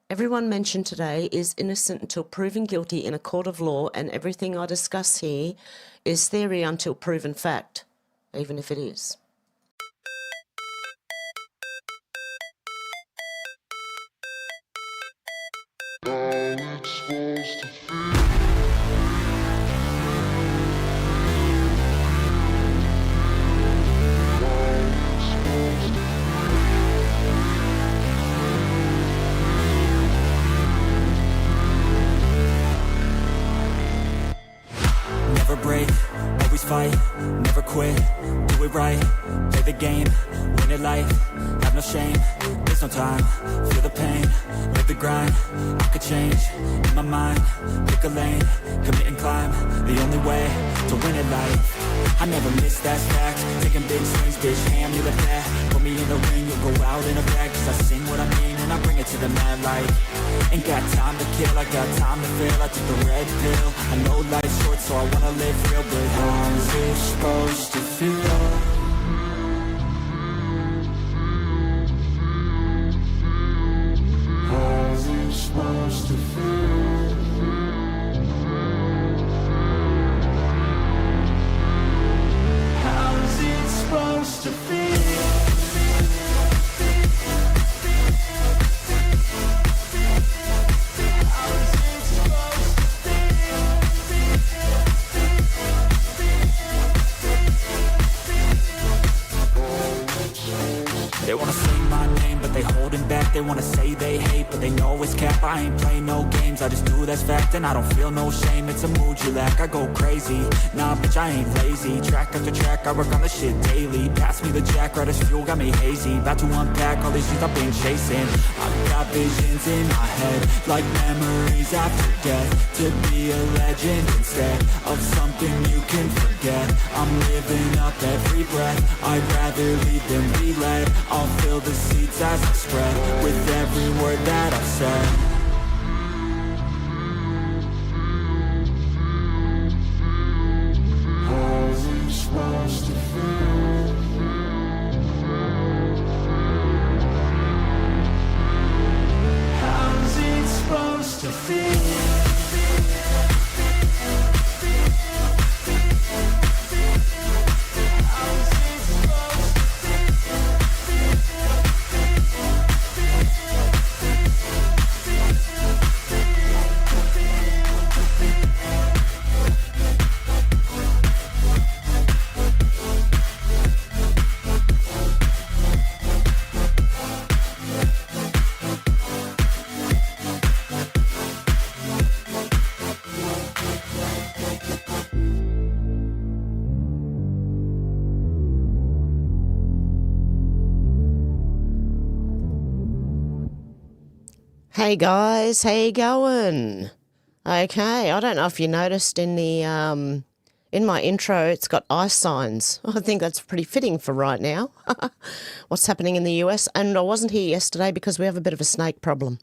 Everyone mentioned today is innocent until proven guilty in a court of law, and everything I discuss here is theory until proven fact, even if it is. Never break, always fight, never quit, do it right, play the game, win it life, have no shame, there's no time, feel the pain, live the grind, I could change, in my mind, pick a lane, commit and climb, the only way to win it life, I never miss, that's fact, taking big swings, bitch, hand me the bat, put me in the ring, you'll go out in a bag, cause I sing what I mean, and I bring it to the mad light, ain't got time to kill, I got time to feel, I took the red pill, I know life's short, so I wanna live real good. How's it supposed to feel? How's it supposed to feel? How's it supposed to feel? They wanna sing my name, but they holding back. They wanna say they hate, but they know it's cap. I ain't play no games, I just do that's fact. And I don't feel no shame, it's a mood you lack. I go crazy, nah bitch I ain't lazy. Track after track, I work on this shit daily. Pass me the jack, right as fuel, got me hazy. About to unpack all these things I've been chasing. I've got visions in my head, like memories after death. To be a legend instead of something you can forget. I'm living up every breath, I'd rather lead than be led. I'll fill the seats as I spread with every word that I've said. How's it supposed to feel? How's it supposed to feel? Hey guys, how you going? Okay, I don't know if you noticed in the in my intro, it's got ice signs. I think that's pretty fitting for right now. What's happening in the US? And I wasn't here yesterday because we have a bit of a snake problem.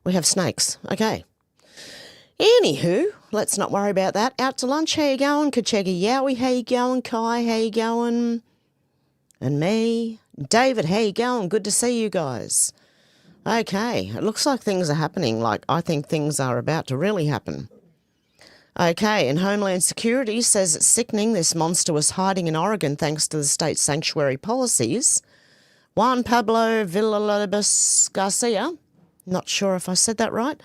We have snakes. Okay. Anywho, let's not worry about that. Out to lunch, how you going? Kachega Yowie, how you going? Kai, how you going? And me. David, how you going? Good to see you guys. Okay, it looks like things are happening, like I think things are about to really happen. Okay, and Homeland Security says it's sickening this monster was hiding in Oregon thanks to the state's sanctuary policies. Juan Pablo Villalobos Garcia, not sure if I said that right,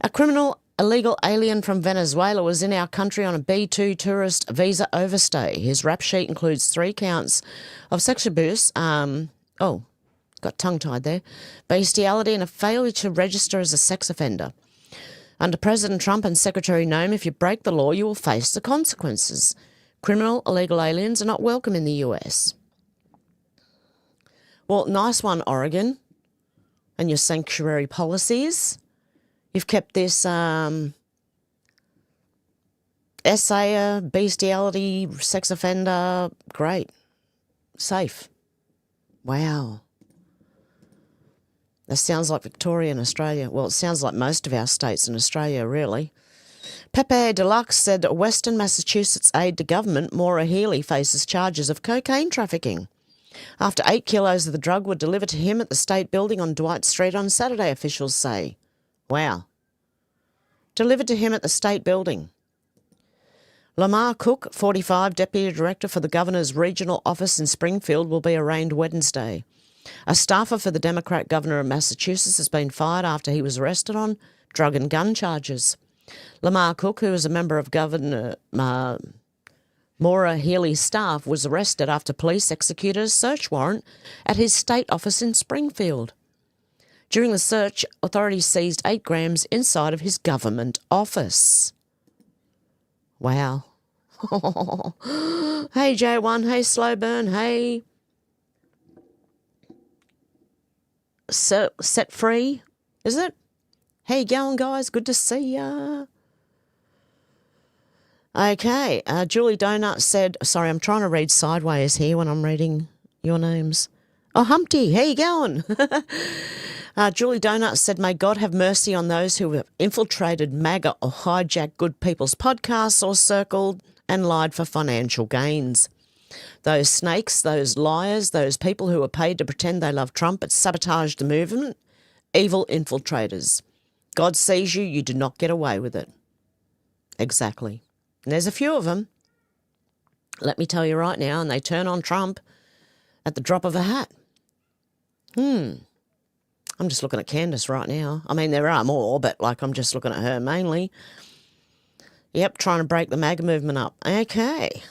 a criminal illegal alien from Venezuela was in our country on a B2 tourist visa overstay. His rap sheet includes 3 counts of sex abuse, got tongue-tied there, bestiality and a failure to register as a sex offender. Under President Trump and Secretary Noem, if you break the law, you will face the consequences. Criminal illegal aliens are not welcome in the US. Well, nice one, Oregon, and your sanctuary policies. You've kept this essayer, bestiality, sex offender, great, safe. Wow. That sounds like Victoria and Australia. Well, it sounds like most of our states in Australia, really. Pepe Deluxe said Western Massachusetts aide to government Maura Healey faces charges of cocaine trafficking. after 8 kilos of the drug were delivered to him at the State Building on Dwight Street on Saturday, officials say. Wow. Delivered to him at the State Building. Lamar Cook, 45, Deputy Director for the Governor's Regional Office in Springfield, will be arraigned Wednesday. A staffer for the Democrat Governor of Massachusetts has been fired after he was arrested on drug and gun charges. Lamar Cook, who is a member of Governor Maura Healey's staff, was arrested after police executed a search warrant at his state office in Springfield. During the search, authorities seized 8 grams inside of his government office. Wow. Hey, J1. Hey, Slow Burn. Hey. Set Free, is it? How you going, guys? Good to see ya. Okay, Julie Donut said, sorry, I'm trying to read sideways here when I'm reading your names. Oh, Humpty, how you going? Julie Donut said, may God have mercy on those who have infiltrated MAGA or hijacked good people's podcasts or circled and lied for financial gains. Those snakes, those liars, those people who are paid to pretend they love Trump but sabotage the movement, evil infiltrators. God sees you, you do not get away with it. Exactly. And there's a few of them, let me tell you right now, and they turn on Trump at the drop of a hat. I'm just looking at Candace right now. I mean, there are more, but I'm just looking at her mainly. Yep, trying to break the MAGA movement up. Okay.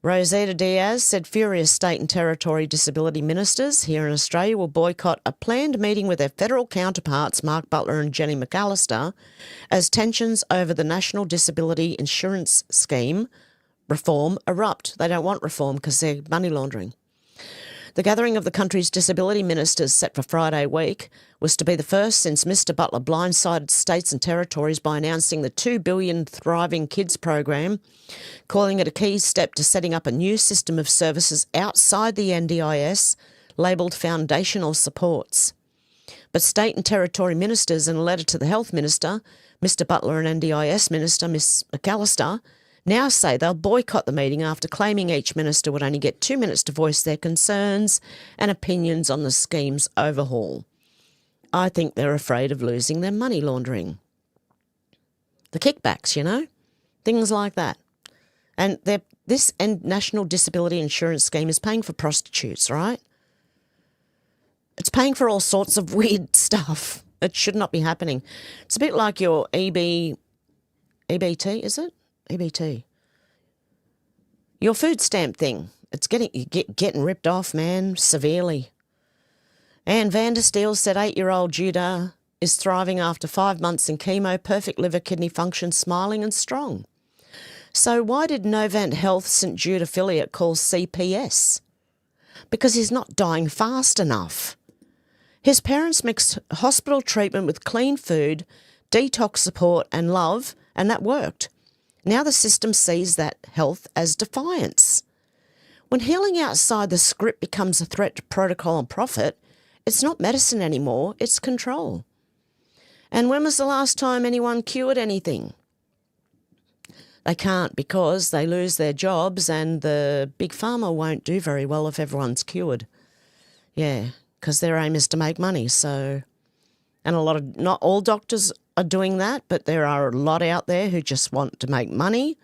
Rosetta Diaz said furious state and territory disability ministers here in Australia will boycott a planned meeting with their federal counterparts, Mark Butler and Jenny McAllister, as tensions over the National Disability Insurance Scheme reform erupt. They don't want reform because they're money laundering. The gathering of the country's disability ministers set for Friday week was to be the first since Mr Butler blindsided states and territories by announcing the $2 billion Thriving Kids program, calling it a key step to setting up a new system of services outside the NDIS, labelled foundational supports. But state and territory ministers, in a letter to the Health Minister, Mr Butler, and NDIS Minister, Ms McAllister, now say they'll boycott the meeting after claiming each minister would only get 2 minutes to voice their concerns and opinions on the scheme's overhaul. I think they're afraid of losing their money laundering. The kickbacks, things like that. And this National Disability Insurance Scheme is paying for prostitutes, right? It's paying for all sorts of weird stuff. It should not be happening. It's a bit like your EBT, is it? EBT. Your food stamp thing. It's getting ripped off, man, severely. Anne Vandersteel said 8-year-old Judah is thriving after 5 months in chemo, perfect liver kidney function, smiling and strong. So why did Novant Health St Jude affiliate call CPS? Because he's not dying fast enough. His parents mixed hospital treatment with clean food, detox support and love, and that worked. Now the system sees that health as defiance. When healing outside the script becomes a threat to protocol and profit, it's not medicine anymore, it's control. And when was the last time anyone cured anything? They can't because they lose their jobs and the big pharma won't do very well if everyone's cured. Yeah, because their aim is to make money. So, and not all doctors are doing that, but there are a lot out there who just want to make money.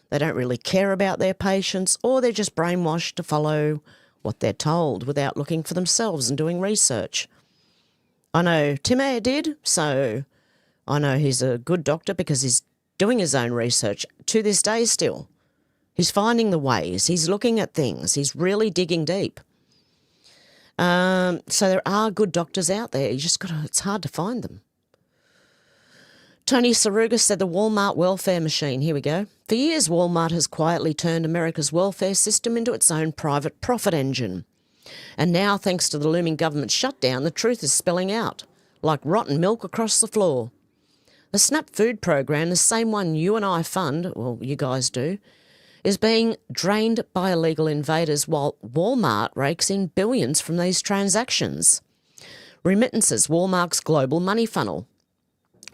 They don't really care about their patients, or they're just brainwashed to follow what they're told without looking for themselves and doing research. I know Tim Eyre did, so I know he's a good doctor because he's doing his own research to this day still. He's finding the ways. He's looking at things. He's really digging deep. So there are good doctors out there. It's hard to find them. Tony Saruga said the Walmart welfare machine. Here we go. For years, Walmart has quietly turned America's welfare system into its own private profit engine. And now, thanks to the looming government shutdown, the truth is spilling out, like rotten milk across the floor. The SNAP food program, the same one you and I fund, well, you guys do, is being drained by illegal invaders while Walmart rakes in billions from these transactions. Remittances, Walmart's global money funnel.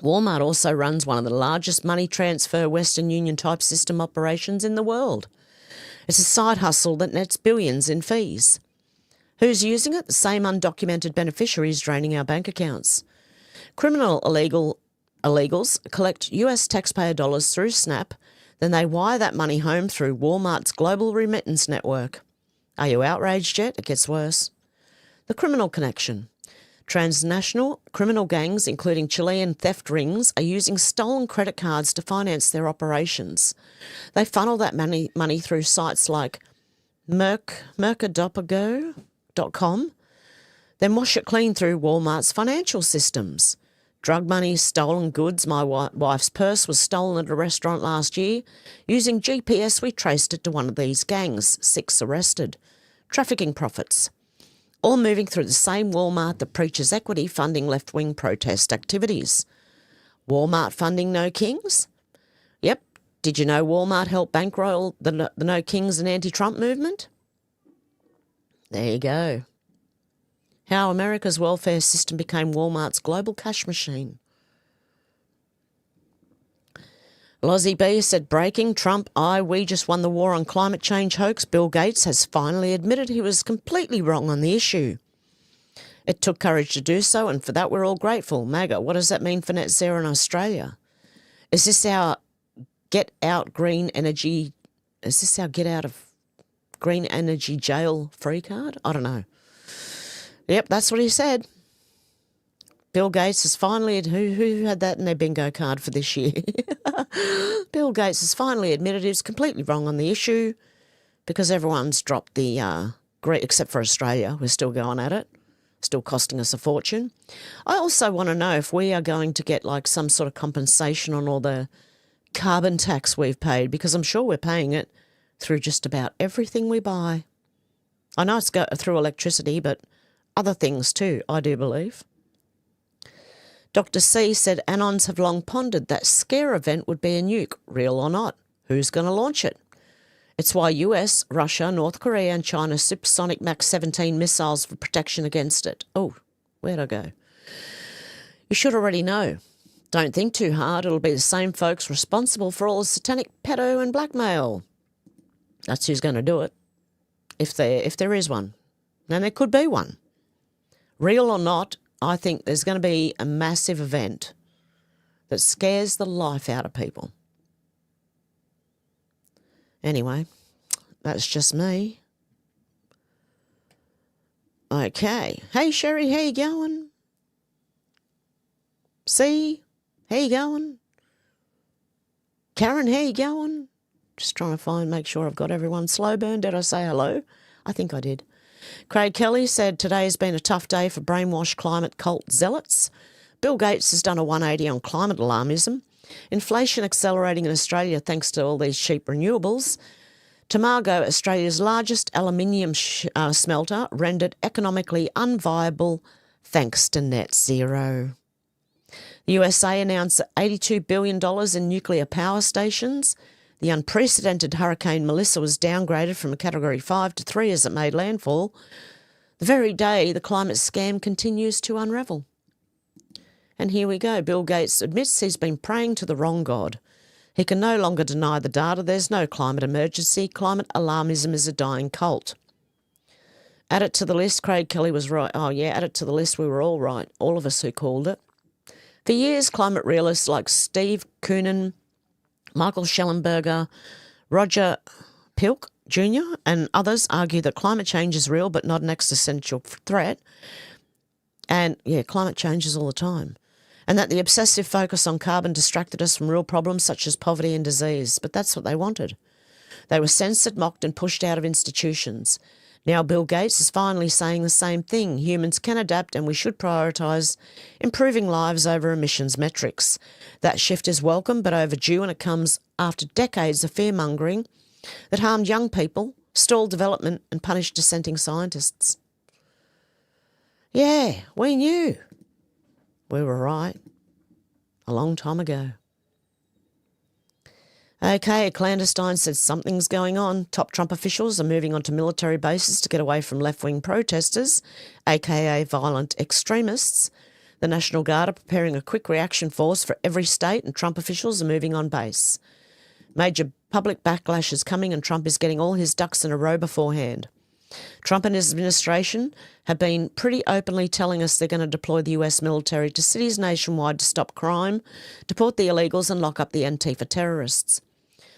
Walmart also runs one of the largest money transfer Western Union type system operations in the world. It's a side hustle that nets billions in fees. Who's using it? The same undocumented beneficiaries draining our bank accounts. Criminal illegals collect US taxpayer dollars through Snap, then they wire that money home through Walmart's global remittance network. Are you outraged yet? It gets worse. The criminal connection. Transnational criminal gangs, including Chilean theft rings, are using stolen credit cards to finance their operations. They funnel that money through sites like mercadopago.com, then wash it clean through Walmart's financial systems. Drug money, stolen goods. My wife's purse was stolen at a restaurant last year. Using GPS, we traced it to one of these gangs. 6 arrested. Trafficking profits. All moving through the same Walmart that preaches equity, funding left-wing protest activities. Walmart funding No Kings? Yep. Did you know Walmart helped bankroll the No Kings and anti-Trump movement? There you go. How America's welfare system became Walmart's global cash machine. Lozzie B said, breaking, Trump, we just won the war on climate change hoax. Bill Gates has finally admitted he was completely wrong on the issue. It took courage to do so, and for that we're all grateful. MAGA, what does that mean for net zero in Australia? Is this our get out of green energy jail free card? I don't know. Yep, that's what he said. Bill Gates has finally, who had that in their bingo card for this year? Bill Gates has finally admitted he was completely wrong on the issue because everyone's dropped the, except for Australia, we're still going at it, still costing us a fortune. I also want to know if we are going to get like some sort of compensation on all the carbon tax we've paid, because I'm sure we're paying it through just about everything we buy. I know it's through electricity, but other things too, I do believe. Dr. C said Anons have long pondered that scare event would be a nuke, real or not. Who's going to launch it? It's why US, Russia, North Korea and China supersonic Mach 17 missiles for protection against it. Oh, where'd I go? You should already know. Don't think too hard. It'll be the same folks responsible for all the satanic pedo and blackmail. That's who's going to do it, if there is one. And there could be one. Real or not, I think there's going to be a massive event that scares the life out of people. Anyway, that's just me. Okay. Hey, Sherry, how you going? C, how you going? Karen, how you going? Just trying to make sure I've got everyone. Slow burn, did I say hello? I think I did. Craig Kelly said today has been a tough day for brainwashed climate cult zealots. Bill Gates has done a 180 on climate alarmism. Inflation accelerating in Australia thanks to all these cheap renewables. Tomago, Australia's largest aluminium smelter, rendered economically unviable thanks to net zero. The USA announced $82 billion in nuclear power stations. The unprecedented Hurricane Melissa was downgraded from a Category 5 to 3 as it made landfall. The very day the climate scam continues to unravel. And here we go. Bill Gates admits he's been praying to the wrong God. He can no longer deny the data. There's no climate emergency. Climate alarmism is a dying cult. Add it to the list. Craig Kelly was right. Oh, yeah, add it to the list. We were all right, all of us who called it. For years, climate realists like Steve Koonin, Michael Schellenberger, Roger Pilk Jr. and others argue that climate change is real but not an existential threat. And, yeah, climate changes all the time. And that the obsessive focus on carbon distracted us from real problems such as poverty and disease. But that's what they wanted. They were censored, mocked and pushed out of institutions. Now Bill Gates is finally saying the same thing. Humans can adapt and we should prioritise improving lives over emissions metrics. That shift is welcome but overdue, and it comes after decades of fear-mongering that harmed young people, stalled development and punished dissenting scientists. Yeah, we knew. We were right a long time ago. Okay, Clandestine said something's going on. Top Trump officials are moving onto military bases to get away from left-wing protesters, aka violent extremists. The National Guard are preparing a quick reaction force for every state, and Trump officials are moving on base. Major public backlash is coming, and Trump is getting all his ducks in a row beforehand. Trump and his administration have been pretty openly telling us they're going to deploy the US military to cities nationwide to stop crime, deport the illegals and lock up the Antifa terrorists.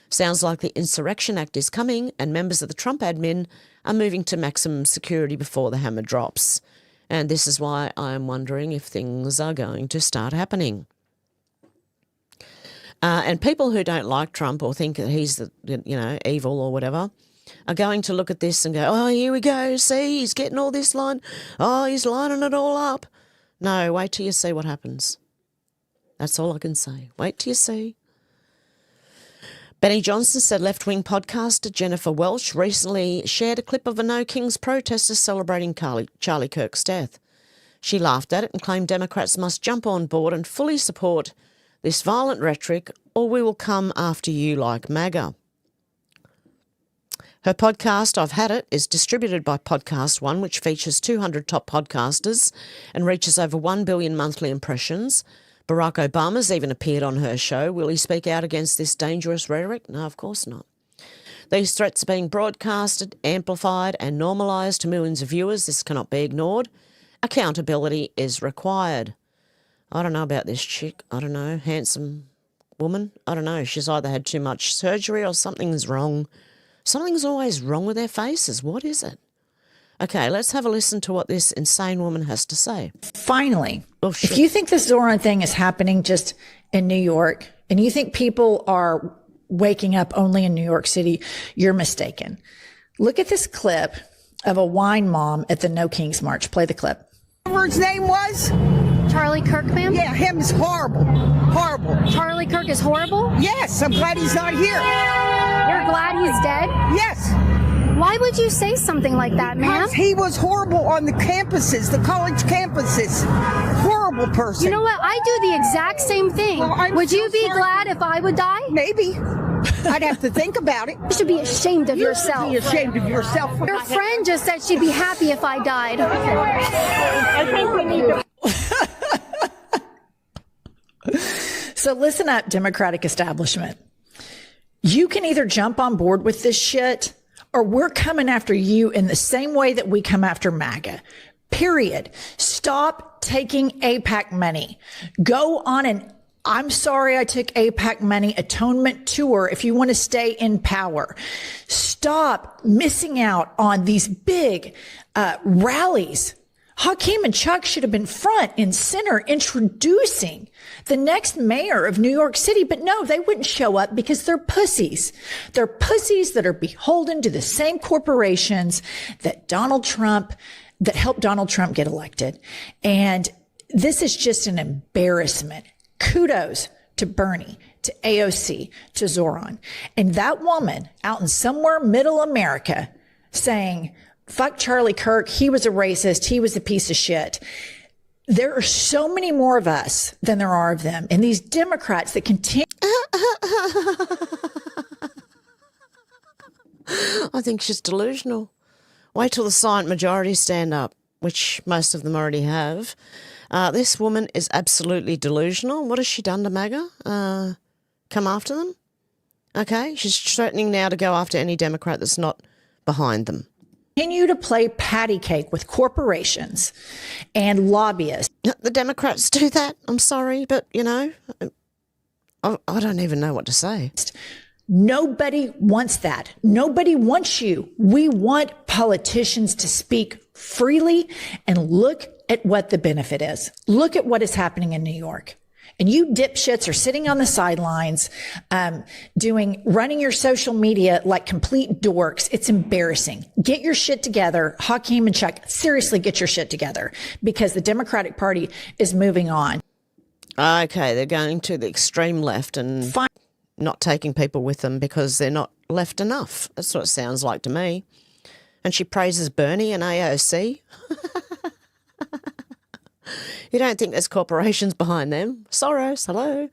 Sounds like the Insurrection Act is coming and members of the Trump admin are moving to maximum security before the hammer drops. And this is why I'm wondering if things are going to start happening. And people who don't like Trump or think that he's, evil or whatever, are going to look at this and go, oh, here we go, see, he's getting all this line. Oh, he's lining it all up. No, wait till you see what happens. That's all I can say. Wait till you see. Benny Johnson said left-wing podcaster Jennifer Welch recently shared a clip of a No Kings protester celebrating Charlie Kirk's death. She laughed at it and claimed Democrats must jump on board and fully support this violent rhetoric or we will come after you like MAGA. Her podcast, I've Had It, is distributed by Podcast One, which features 200 top podcasters and reaches over 1 billion monthly impressions. Barack Obama's even appeared on her show. Will he speak out against this dangerous rhetoric? No, of course not. These threats are being broadcasted, amplified and normalised to millions of viewers. This cannot be ignored. Accountability is required. I don't know about this chick. I don't know. Handsome woman. I don't know. She's either had too much surgery or something's wrong. Something's always wrong with their faces. What is it? Okay, let's have a listen to what this insane woman has to say. Finally, if you think this Zoran thing is happening just in New York and you think people are waking up only in New York City, you're mistaken. Look at this clip of a wine mom at the No Kings March. Play the clip. Whatever his name was? Charlie Kirk, ma'am? Yeah, him is horrible. Horrible. Charlie Kirk is horrible? Yes, I'm glad he's not here. You're glad he's dead? Yes. Why would you say something like that, ma'am? Because he was horrible on the campuses, the college campuses. Horrible person. You know what? I do the exact same thing. Well, would you be glad if I would die? Maybe. I'd have to think about it. You should be ashamed of yourself. You should be ashamed of yourself. Your friend just said she'd be happy if I died. I think we need to... So listen up, Democratic establishment. You can either jump on board with this shit or we're coming after you in the same way that we come after MAGA. Period. Stop taking AIPAC money. Go on an I'm sorry I took AIPAC money atonement tour if you want to stay in power. Stop missing out on these big rallies. Hakeem and Chuck should have been front and center introducing the next mayor of New York City. But no, they wouldn't show up because they're pussies. They're pussies that are beholden to the same corporations that that helped Donald Trump get elected. And this is just an embarrassment. Kudos to Bernie, to AOC, to Zoran. And that woman out in somewhere middle America saying, fuck Charlie Kirk. He was a racist. He was a piece of shit. There are so many more of us than there are of them. And these Democrats that continue. I think she's delusional. Wait till the silent majority stand up, which most of them already have. This woman is absolutely delusional. What has she done to MAGA? Come after them? Okay, she's threatening now to go after any Democrat that's not behind them. Continue to play patty cake with corporations and lobbyists. The Democrats do that. I'm sorry, but, I don't even know what to say. Nobody wants that. Nobody wants you. We want politicians to speak freely and look at what the benefit is. Look at what is happening in New York. And you dipshits are sitting on the sidelines, running your social media like complete dorks. It's embarrassing. Get your shit together. Hakeem and Chuck, seriously get your shit together because the Democratic Party is moving on. Okay, they're going to the extreme left and not taking people with them because they're not left enough. That's what it sounds like to me. And she praises Bernie and AOC. You don't think there's corporations behind them? Soros, hello.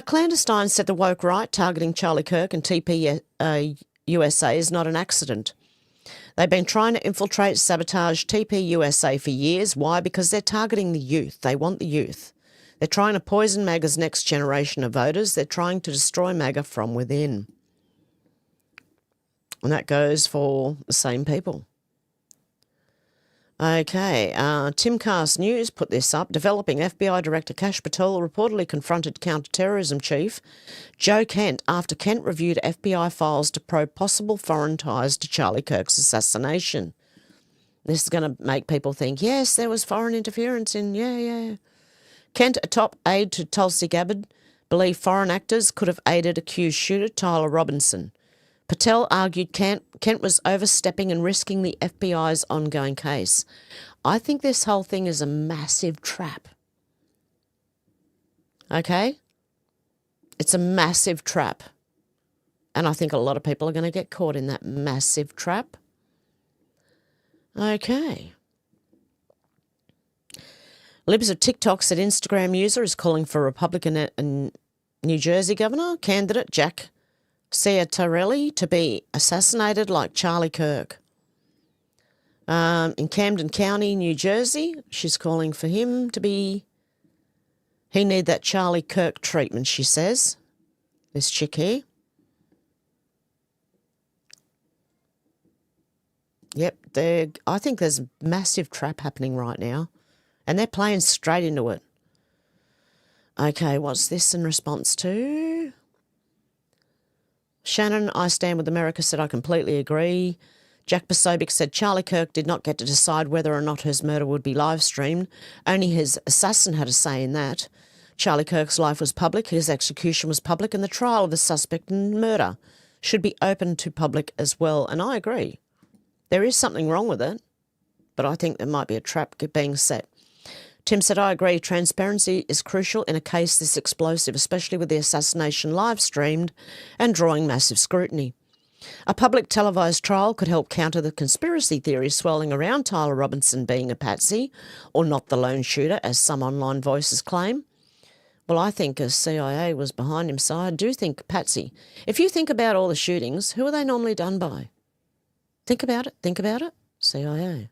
Clandestine said the woke right targeting Charlie Kirk and TP USA is not an accident. They've been trying to infiltrate, sabotage TP USA for years. Why? Because they're targeting the youth. They want the youth. They're trying to poison MAGA's next generation of voters. They're trying to destroy MAGA from within. And that goes for the same people. Okay, Timcast News put this up. Developing FBI Director Kash Patel reportedly confronted counter-terrorism chief Joe Kent after Kent reviewed FBI files to probe possible foreign ties to Charlie Kirk's assassination. This is going to make people think, yes, there was foreign interference in, yeah. Kent, a top aide to Tulsi Gabbard, believed foreign actors could have aided accused shooter Tyler Robinson. Patel argued Kent was overstepping and risking the FBI's ongoing case. I think this whole thing is a massive trap. Okay? It's a massive trap. And I think a lot of people are going to get caught in that massive trap. Okay. Libs of TikTok said Instagram user is calling for Republican and New Jersey Governor candidate Jack Ciattarelli to be assassinated like Charlie Kirk. In Camden County, New Jersey, she's calling for him to be... He need that Charlie Kirk treatment, she says. This chick here. Yep, I think there's a massive trap happening right now. And they're playing straight into it. Okay, what's this in response to? Shannon, I stand with America, said I completely agree. Jack Posobiec said Charlie Kirk did not get to decide whether or not his murder would be live streamed. Only his assassin had a say in that. Charlie Kirk's life was public, his execution was public, and the trial of the suspect in murder should be open to public as well. And I agree. There is something wrong with it, but I think there might be a trap being set. Tim said, I agree, transparency is crucial in a case this explosive, especially with the assassination live streamed and drawing massive scrutiny. A public televised trial could help counter the conspiracy theories swirling around Tyler Robinson being a patsy or not the lone shooter, as some online voices claim. Well, I think a CIA was behind him, so I do think patsy. If you think about all the shootings, who are they normally done by? Think about it. CIA.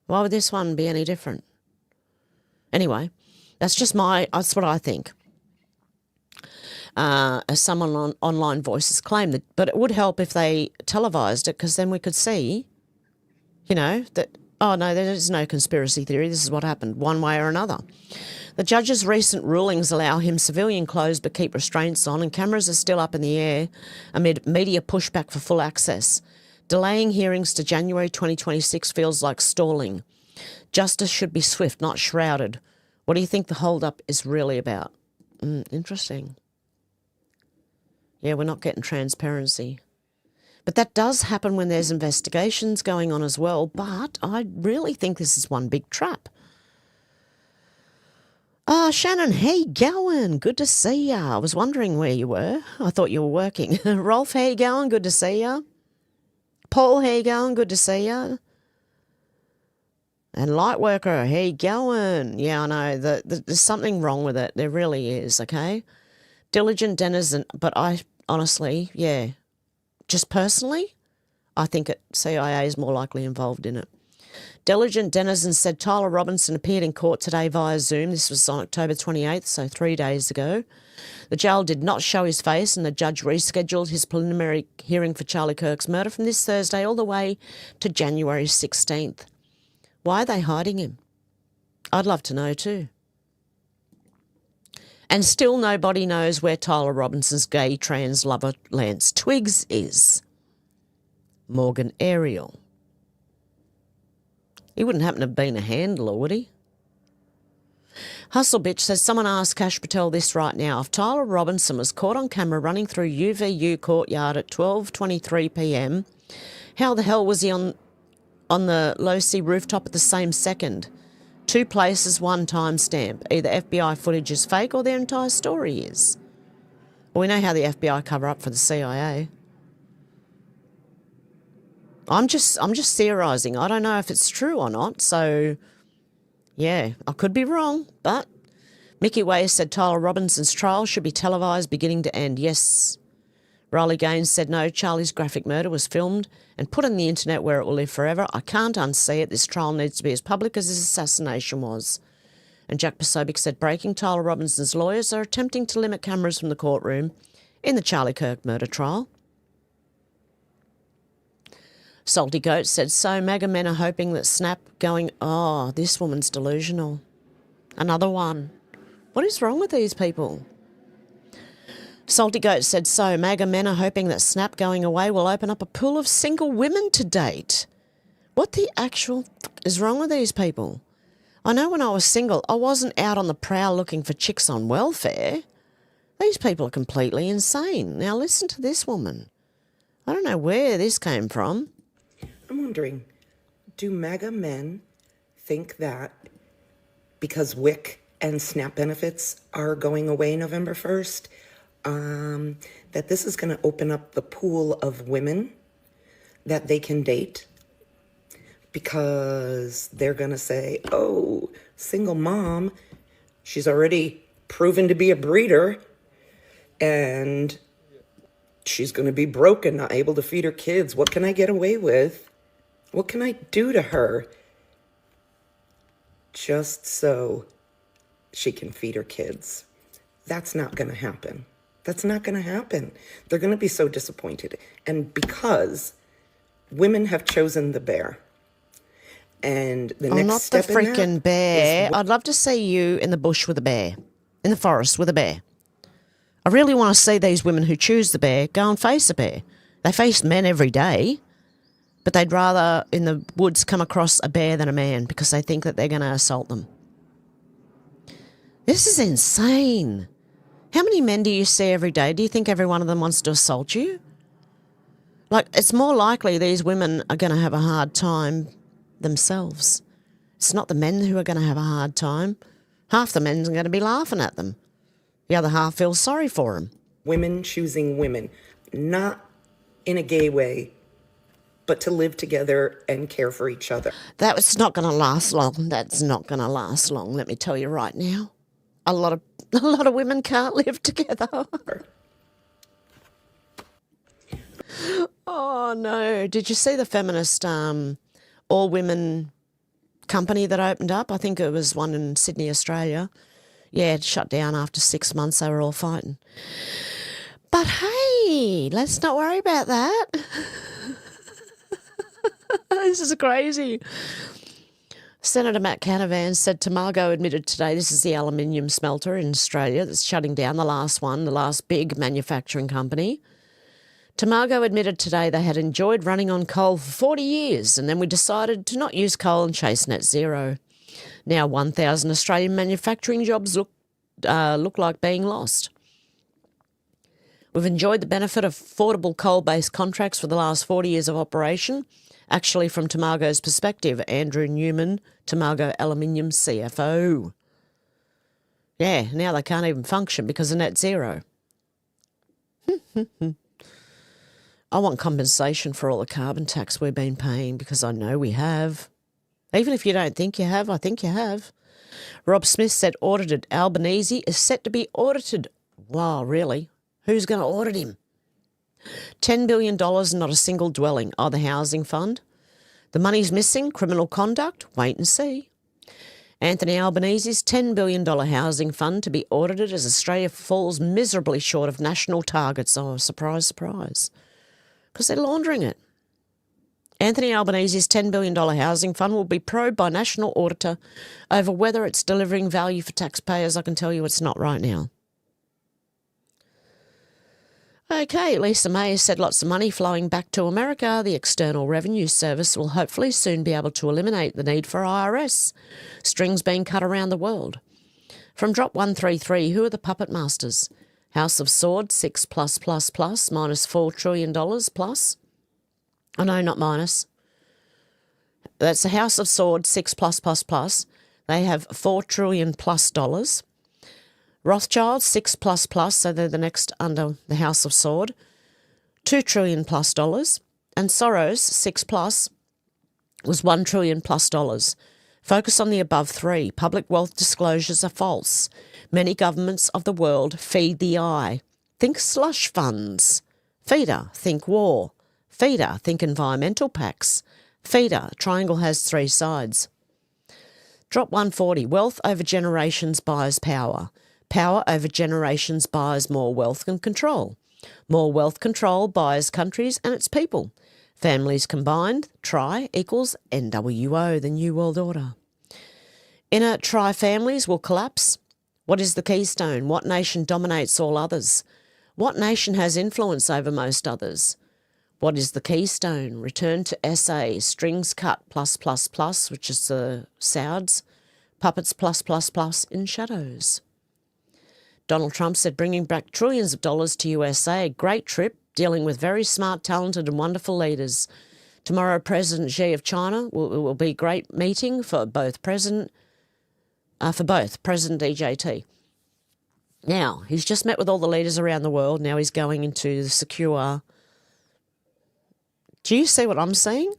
Why would this one be any different? Anyway, that's what I think. As some online voices claim that, but it would help if they televised it, because then we could see, that, oh no, there is no conspiracy theory. This is what happened, one way or another. The judge's recent rulings allow him civilian clothes but keep restraints on, and cameras are still up in the air amid media pushback for full access. Delaying hearings to January 2026 feels like stalling. Justice should be swift, not shrouded. What do you think the hold-up is really about? Interesting. Yeah, we're not getting transparency. But that does happen when there's investigations going on as well. But I really think this is one big trap. Shannon, hey, going? Good to see ya. I was wondering where you were. I thought you were working. Rolf, hey, going? Good to see ya. Paul, hey, going? Good to see ya. And Lightworker, hey, going? Yeah, I know. There's something wrong with it. There really is, okay? Diligent denizen, but I honestly, yeah, just personally, I think CIA is more likely involved in it. Diligent denizen said Tyler Robinson appeared in court today via Zoom. This was on October 28th, so 3 days ago. The jail did not show his face, and the judge rescheduled his preliminary hearing for Charlie Kirk's murder from this Thursday all the way to January 16th. Why are they hiding him? I'd love to know too. And still nobody knows where Tyler Robinson's gay trans lover Lance Twiggs is. Morgan Ariel. He wouldn't happen to have been a handler, would he? Hustle Bitch says, someone asked Kash Patel this right now. If Tyler Robinson was caught on camera running through UVU courtyard at 12:23 p.m, how the hell was he on the low-C rooftop at the same second? 2 places, 1 timestamp. Either FBI footage is fake or their entire story is. Well, we know how the FBI cover up for the CIA. I'm just theorising. I don't know if it's true or not, so yeah, I could be wrong, but Mickey Way said Tyler Robinson's trial should be televised beginning to end. Yes. Riley Gaines said no, Charlie's graphic murder was filmed and put on the internet where it will live forever. I can't unsee it. This trial needs to be as public as his assassination was. And Jack Posobiec said breaking Tyler Robinson's lawyers are attempting to limit cameras from the courtroom in the Charlie Kirk murder trial. Salty Goat said, so MAGA men are hoping that Snap going, oh, this woman's delusional. Another one. What is wrong with these people? Salty Goat said, so MAGA men are hoping that Snap going away will open up a pool of single women to date. What the actual is wrong with these people? I know when I was single, I wasn't out on the prowl looking for chicks on welfare. These people are completely insane. Now listen to this woman. I don't know where this came from. I'm wondering, do MAGA men think that because WIC and SNAP benefits are going away November 1st, that this is going to open up the pool of women that they can date? Because they're going to say, oh, single mom, she's already proven to be a breeder, and she's going to be broke and not able to feed her kids. What can I get away with? What can I do to her just so she can feed her kids? That's not going to happen. That's not going to happen. They're going to be so disappointed. And because women have chosen the bear, and the next not step the in that freaking bear. is I'd love to see you in the bush with a bear, in the forest with a bear. I really want to see these women who choose the bear go and face a bear. They face men every day, but they'd rather in the woods come across a bear than a man because they think that they're going to assault them. This is insane. How many men do you see every day? Do you think every one of them wants to assault you? Like, it's more likely these women are going to have a hard time themselves. It's not the men who are going to have a hard time. Half the men are going to be laughing at them. The other half feels sorry for them. women choosing women, not in a gay way, but to live together and care for each other. That's not going to last long. That's not going to last long, let me tell you right now. A lot of women can't live together. Oh, no. Did you see the feminist all-women company that opened up? I think it was one in Sydney, Australia. Yeah, it shut down after 6 months. They were all fighting. But, hey, let's not worry about that. This is crazy. Senator Matt Canavan said Tomago admitted today, this is the aluminium smelter in Australia that's shutting down, the last one, the last big manufacturing company. Tomago admitted today they had enjoyed running on coal for 40 years and then we decided to not use coal and chase net zero. Now 1,000 Australian manufacturing jobs look like being lost. We've enjoyed the benefit of affordable coal-based contracts for the last 40 years of operation. Actually, from Tomago's perspective, Andrew Newman, Tomago Aluminium CFO. Yeah, now they can't even function because of net zero. I want compensation for all the carbon tax we've been paying because I know we have. Even if you don't think you have, I think you have. Rob Smith said audited Albanese is set to be audited. Wow, really? Who's going to audit him? $10 billion and not a single dwelling. Oh, the housing fund. The money's missing. Criminal conduct. Wait and see. Anthony Albanese's $10 billion housing fund to be audited as Australia falls miserably short of national targets. Oh, surprise, surprise. Because they're laundering it. Anthony Albanese's $10 billion housing fund will be probed by National Auditor over whether it's delivering value for taxpayers. I can tell you it's not right now. Okay, Lisa May has said lots of money flowing back to America. The External Revenue Service will hopefully soon be able to eliminate the need for IRS. Strings being cut around the world. From Drop 133, who are the puppet masters? House of Swords, 6+++, minus $4 trillion plus. Oh, no, not minus. That's the House of Swords, 6+++. They have $4 trillion plus dollars. Rothschild, 6++, so they're the next under the House of Sword, $2 trillion plus dollars. And Soros, 6+, was $1 trillion plus dollars. Focus on the above three. Public wealth disclosures are false. Many governments of the world feed the eye. Think slush funds. Feeder, think war. Feeder, think environmental pacts. Feeder, triangle has three sides. Drop 140, wealth over generations buys power. Power over generations buys more wealth and control. More wealth control buys countries and its people. Families combined, tri equals NWO, the New World Order. Inner tri-families will collapse. What is the keystone? What nation dominates all others? What nation has influence over most others? What is the keystone? Return to SA, strings cut plus plus plus, which is the Sauds, puppets plus plus plus in shadows. Donald Trump said bringing back trillions of dollars to USA, great trip, dealing with very smart, talented and wonderful leaders. Tomorrow, President Xi of China will be a great meeting for both President EJT. Now, he's just met with all the leaders around the world. Now he's going into the secure. Do you see what I'm saying?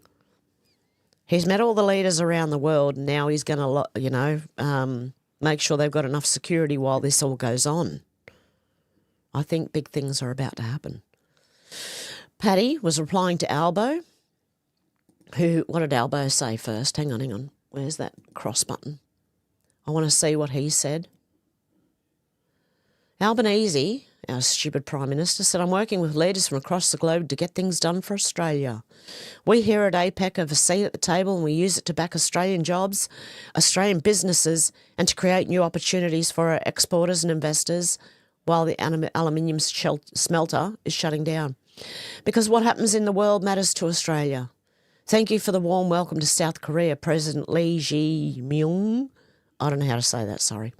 He's met all the leaders around the world. Now he's going to, make sure they've got enough security while this all goes on. I think big things are about to happen. Paddy was replying to Albo. What did Albo say first? Hang on. Where's that cross button? I want to see what he said. Albanese, our stupid Prime Minister, said, I'm working with leaders from across the globe to get things done for Australia. We here at APEC have a seat at the table and we use it to back Australian jobs, Australian businesses, and to create new opportunities for our exporters and investors while the aluminium smelter is shutting down. Because what happens in the world matters to Australia. Thank you for the warm welcome to South Korea, President Lee Jae-myung. I don't know how to say that, sorry.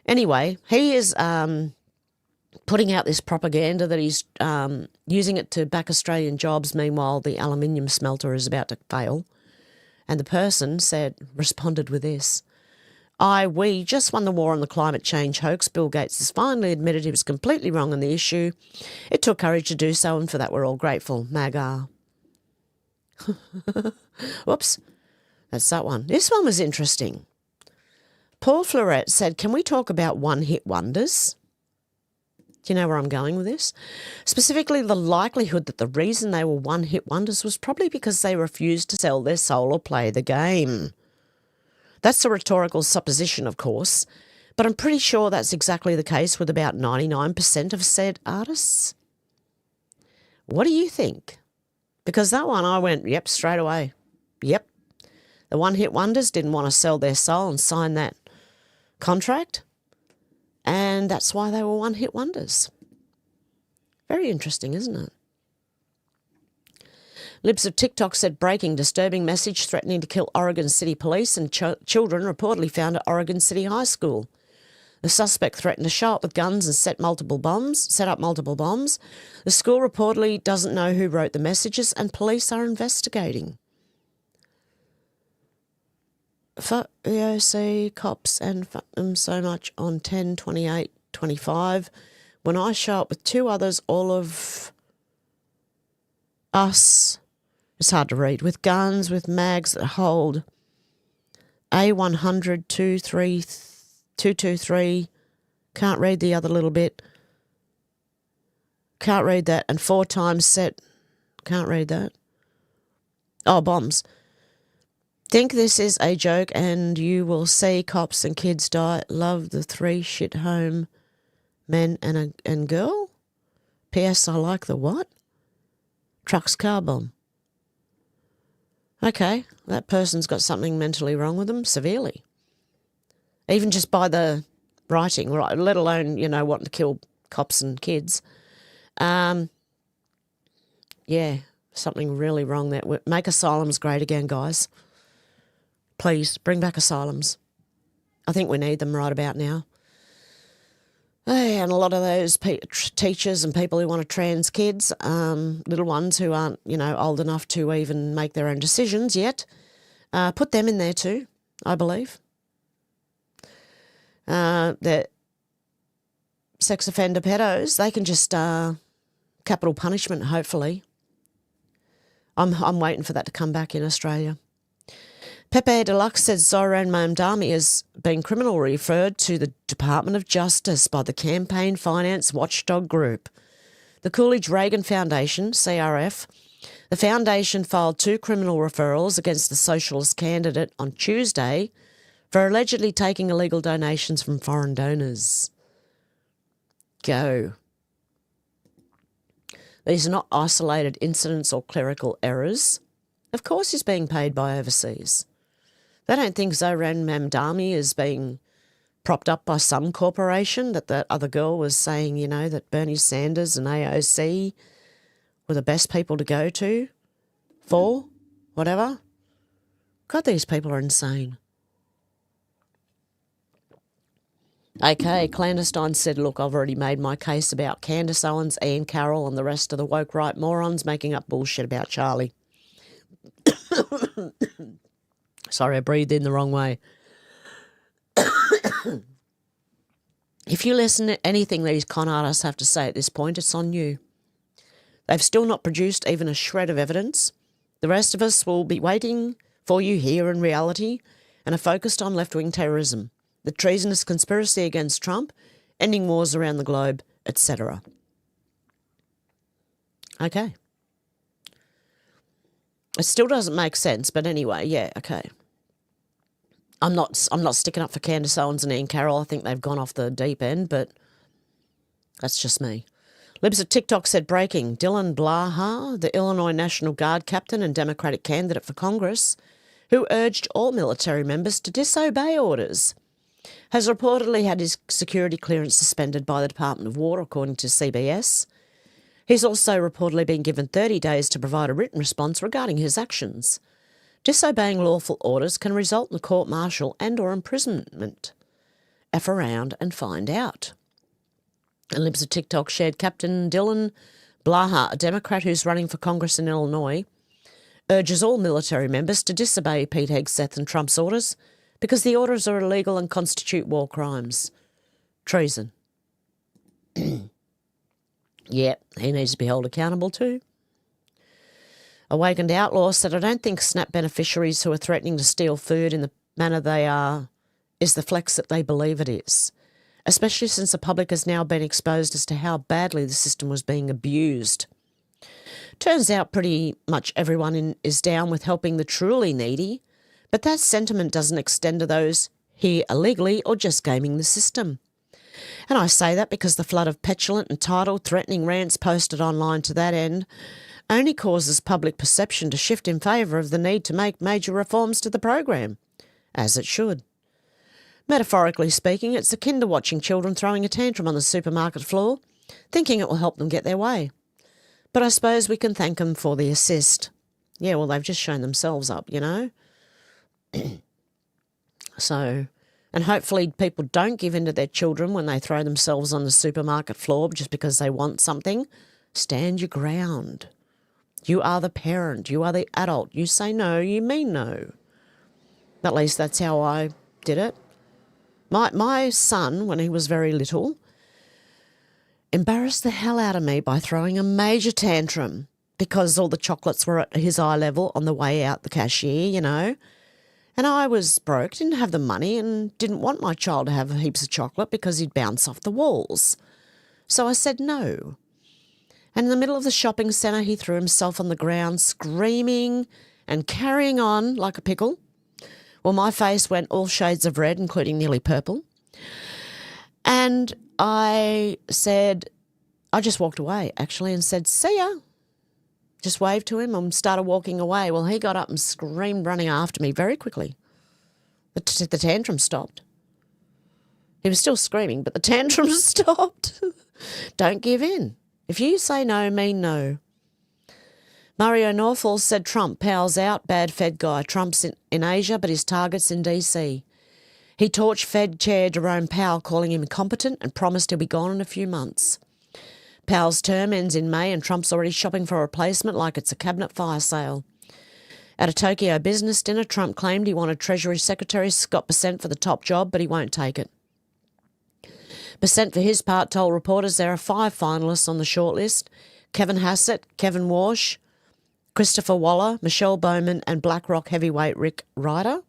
Anyway, he is putting out this propaganda that he's using it to back Australian jobs. Meanwhile, the aluminium smelter is about to fail. And the person responded with this. We just won the war on the climate change hoax. Bill Gates has finally admitted he was completely wrong on the issue. It took courage to do so, and for that we're all grateful. MAGA. Whoops. That's that one. This one was interesting. Paul Fleuret said, can we talk about one-hit wonders? Do you know where I'm going with this? Specifically, the likelihood that the reason they were one-hit wonders was probably because they refused to sell their soul or play the game. That's a rhetorical supposition, of course, but I'm pretty sure that's exactly the case with about 99% of said artists. What do you think? Because that one I went, yep, straight away. Yep. The one-hit wonders didn't want to sell their soul and sign that contract, and that's why they were one-hit wonders. Very interesting, isn't it? Libs of TikTok said breaking disturbing message threatening to kill Oregon City police and children reportedly found at Oregon City High School. The suspect threatened to show up with guns and set up multiple bombs. The school reportedly doesn't know who wrote the messages and police are investigating. Fuck EOC, cops and fuck them so much on 10/28/25. When I show up with two others, all of us, it's hard to read, with guns, with mags that hold A100, 223, can't read the other little bit, can't read that, and 4 times set, can't read that. Oh, bombs. Think this is a joke and you will see cops and kids die. Love the 3 shit home men and girl. P.S. I like the what? Truck's car bomb. Okay, that person's got something mentally wrong with them, severely. Even just by the writing, right? Let alone, wanting to kill cops and kids. Yeah, something really wrong there. Make asylums great again, guys. Please, bring back asylums. I think we need them right about now. And a lot of those teachers and people who want to trans kids, little ones who aren't, old enough to even make their own decisions yet, put them in there too, I believe. The sex offender pedos, they can just capital punishment, hopefully. I'm waiting for that to come back in Australia. Pepe Deluxe said Zoran Mamdani has been criminally referred to the Department of Justice by the Campaign Finance Watchdog Group. The Coolidge-Reagan Foundation, CRF, the foundation filed 2 criminal referrals against the socialist candidate on Tuesday for allegedly taking illegal donations from foreign donors. Go. These are not isolated incidents or clerical errors. Of course he's being paid by overseas. They don't think Zohran Mamdani is being propped up by some corporation, that other girl was saying, you know, that Bernie Sanders and AOC were the best people to go to for, whatever. God, these people are insane. Okay, Clandestine said, look, I've already made my case about Candace Owens, Ian Carroll and the rest of the woke right morons making up bullshit about Charlie. Sorry, I breathed in the wrong way. If you listen to anything these con artists have to say at this point, it's on you. They've still not produced even a shred of evidence. The rest of us will be waiting for you here in reality and are focused on left-wing terrorism, the treasonous conspiracy against Trump, ending wars around the globe, etc. Okay. It still doesn't make sense, but anyway, yeah, okay. I'm not sticking up for Candace Owens and Ian Carroll. I think they've gone off the deep end, but that's just me. Libs of TikTok said, breaking, Dylan Blaha, the Illinois National Guard captain and Democratic candidate for Congress, who urged all military members to disobey orders, has reportedly had his security clearance suspended by the Department of War, according to CBS. He's also reportedly been given 30 days to provide a written response regarding his actions. Disobeying lawful orders can result in a court-martial and or imprisonment. F around and find out. And Libs of TikTok shared Captain Dylan Blaha, a Democrat who's running for Congress in Illinois, urges all military members to disobey Pete Hegseth and Trump's orders because the orders are illegal and constitute war crimes. Treason. Yep, he needs to be held accountable too. Awakened Outlaw said, I don't think SNAP beneficiaries who are threatening to steal food in the manner they are is the flex that they believe it is, especially since the public has now been exposed as to how badly the system was being abused. Turns out pretty much everyone is down with helping the truly needy, but that sentiment doesn't extend to those here illegally or just gaming the system. And I say that because the flood of petulant, entitled, threatening rants posted online to that end only causes public perception to shift in favour of the need to make major reforms to the program, as it should. Metaphorically speaking, it's akin to watching children throwing a tantrum on the supermarket floor, thinking it will help them get their way. But I suppose we can thank them for the assist. Yeah, well, they've just shown themselves up, you know. So, and hopefully people don't give in to their children when they throw themselves on the supermarket floor just because they want something. Stand your ground. You are the parent. You are the adult. You say no, you mean no. At least that's how I did it. My son, when he was very little, embarrassed the hell out of me by throwing a major tantrum because all the chocolates were at his eye level on the way out the cashier, you know. And I was broke, didn't have the money and didn't want my child to have heaps of chocolate because he'd bounce off the walls. So I said no. And in the middle of the shopping centre, he threw himself on the ground, screaming and carrying on like a pickle. Well, my face went all shades of red, including nearly purple. And I just walked away, actually, and said, see ya. Just waved to him and started walking away. Well, he got up and screamed, running after me very quickly. The tantrum stopped. He was still screaming, but the tantrum stopped. Don't give in. If you say no, mean no. Mario Norfall said Trump, powers out, bad Fed guy. Trump's in Asia, but his target's in DC. He torched Fed Chair Jerome Powell, calling him incompetent and promised he'll be gone in a few months. Powell's term ends in May and Trump's already shopping for a replacement like it's a cabinet fire sale. At a Tokyo business dinner, Trump claimed he wanted Treasury Secretary Scott Bessent for the top job, but he won't take it. Bessent, for his part, told reporters there are 5 finalists on the shortlist: Kevin Hassett, Kevin Walsh, Christopher Waller, Michelle Bowman and BlackRock heavyweight Rick Ryder.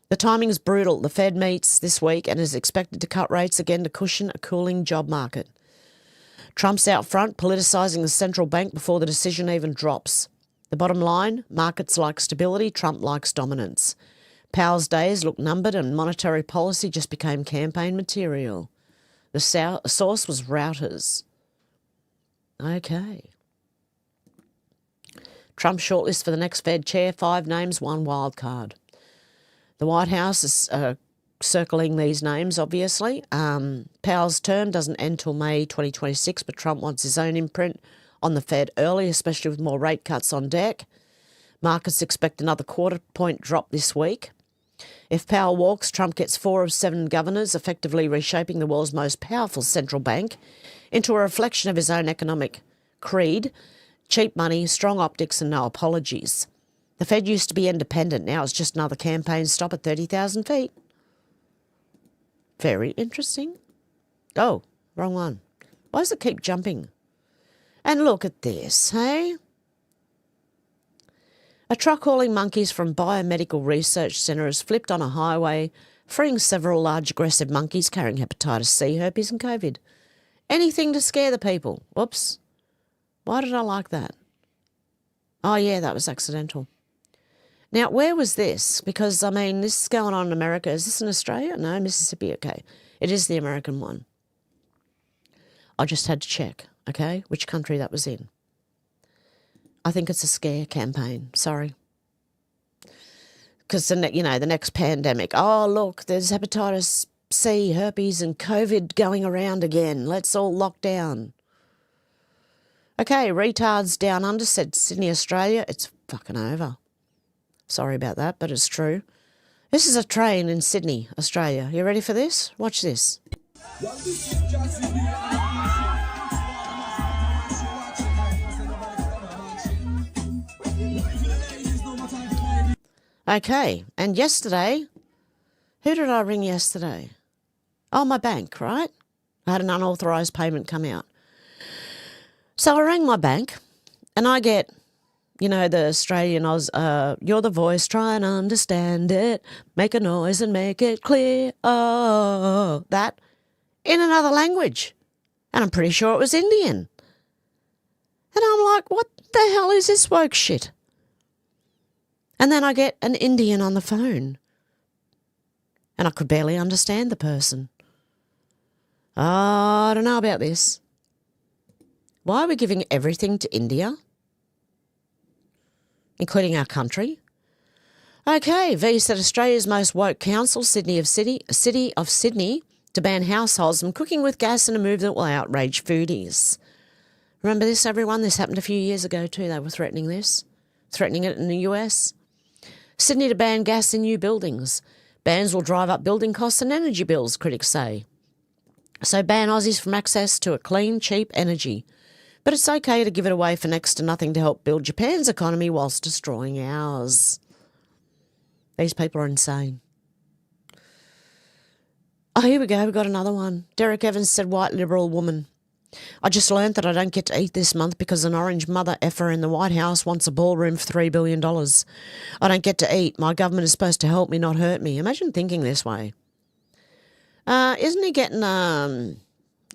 The timing is brutal. The Fed meets this week and is expected to cut rates again to cushion a cooling job market. Trump's out front, politicising the central bank before the decision even drops. The bottom line, markets like stability, Trump likes dominance. Powell's days look numbered and monetary policy just became campaign material. The source was Reuters. Okay. Trump shortlist for the next Fed chair, 5 names, 1 wild card. The White House is circling these names, obviously. Powell's term doesn't end till May 2026, but Trump wants his own imprint on the Fed early, especially with more rate cuts on deck. Markets expect another quarter-point drop this week. If Powell walks, Trump gets 4 of 7 governors, effectively reshaping the world's most powerful central bank into a reflection of his own economic creed: cheap money, strong optics and no apologies. The Fed used to be independent. Now it's just another campaign stop at 30,000 feet. Very interesting. Oh, wrong one. Why does it keep jumping? And look at this, hey? A truck hauling monkeys from Biomedical Research Centre has flipped on a highway, freeing several large aggressive monkeys carrying hepatitis C, herpes and COVID. Anything to scare the people. Whoops. Why did I like that? Oh, yeah, that was accidental. Now, where was this? Because, I mean, this is going on in America. Is this in Australia? No, Mississippi, okay. It is the American one. I just had to check, okay, which country that was in. I think it's a scare campaign. Sorry. Because, the next pandemic. Oh, look, there's hepatitis C, herpes and COVID going around again. Let's all lock down. Okay, retards down under, said Sydney, Australia. It's fucking over. Sorry about that, but it's true. This is a train in Sydney, Australia. You ready for this? Watch this. Okay, and yesterday, who did I ring yesterday? Oh, my bank, right? I had an unauthorised payment come out. So I rang my bank and I get, the Australian you're the voice, try and understand it, make a noise and make it clear, oh, that, in another language. And I'm pretty sure it was Indian. And I'm like, what the hell is this woke shit? And then I get an Indian on the phone. And I could barely understand the person. Oh, I don't know about this. Why are we giving everything to India? Including our country? Okay, V said Australia's most woke council, City of Sydney, to ban households from cooking with gas in a move that will outrage foodies. Remember this, everyone? This happened a few years ago too. They were threatening it in the US. Sydney to ban gas in new buildings. Bans will drive up building costs and energy bills, critics say. So ban Aussies from access to a clean, cheap energy. But it's okay to give it away for next to nothing to help build Japan's economy whilst destroying ours. These people are insane. Oh, here we go. We've got another one. Derek Evans said, white liberal woman. I just learned that I don't get to eat this month because an orange mother effer in the White House wants a ballroom for $3 billion. I don't get to eat. My government is supposed to help me, not hurt me. Imagine thinking this way. Isn't he getting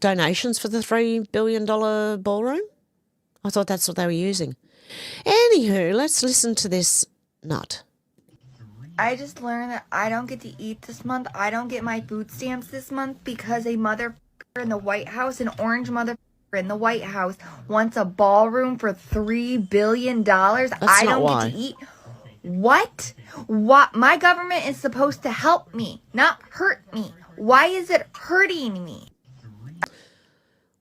donations for the $3 billion ballroom? I thought that's what they were using. Anywho, let's listen to this nut. I just learned that I don't get to eat this month. I don't get my food stamps this month because a mother in the White House, an orange mother in the White House, wants a ballroom for $3 billion. I don't get to eat. What? My government is supposed to help me, not hurt me. Why is it hurting me?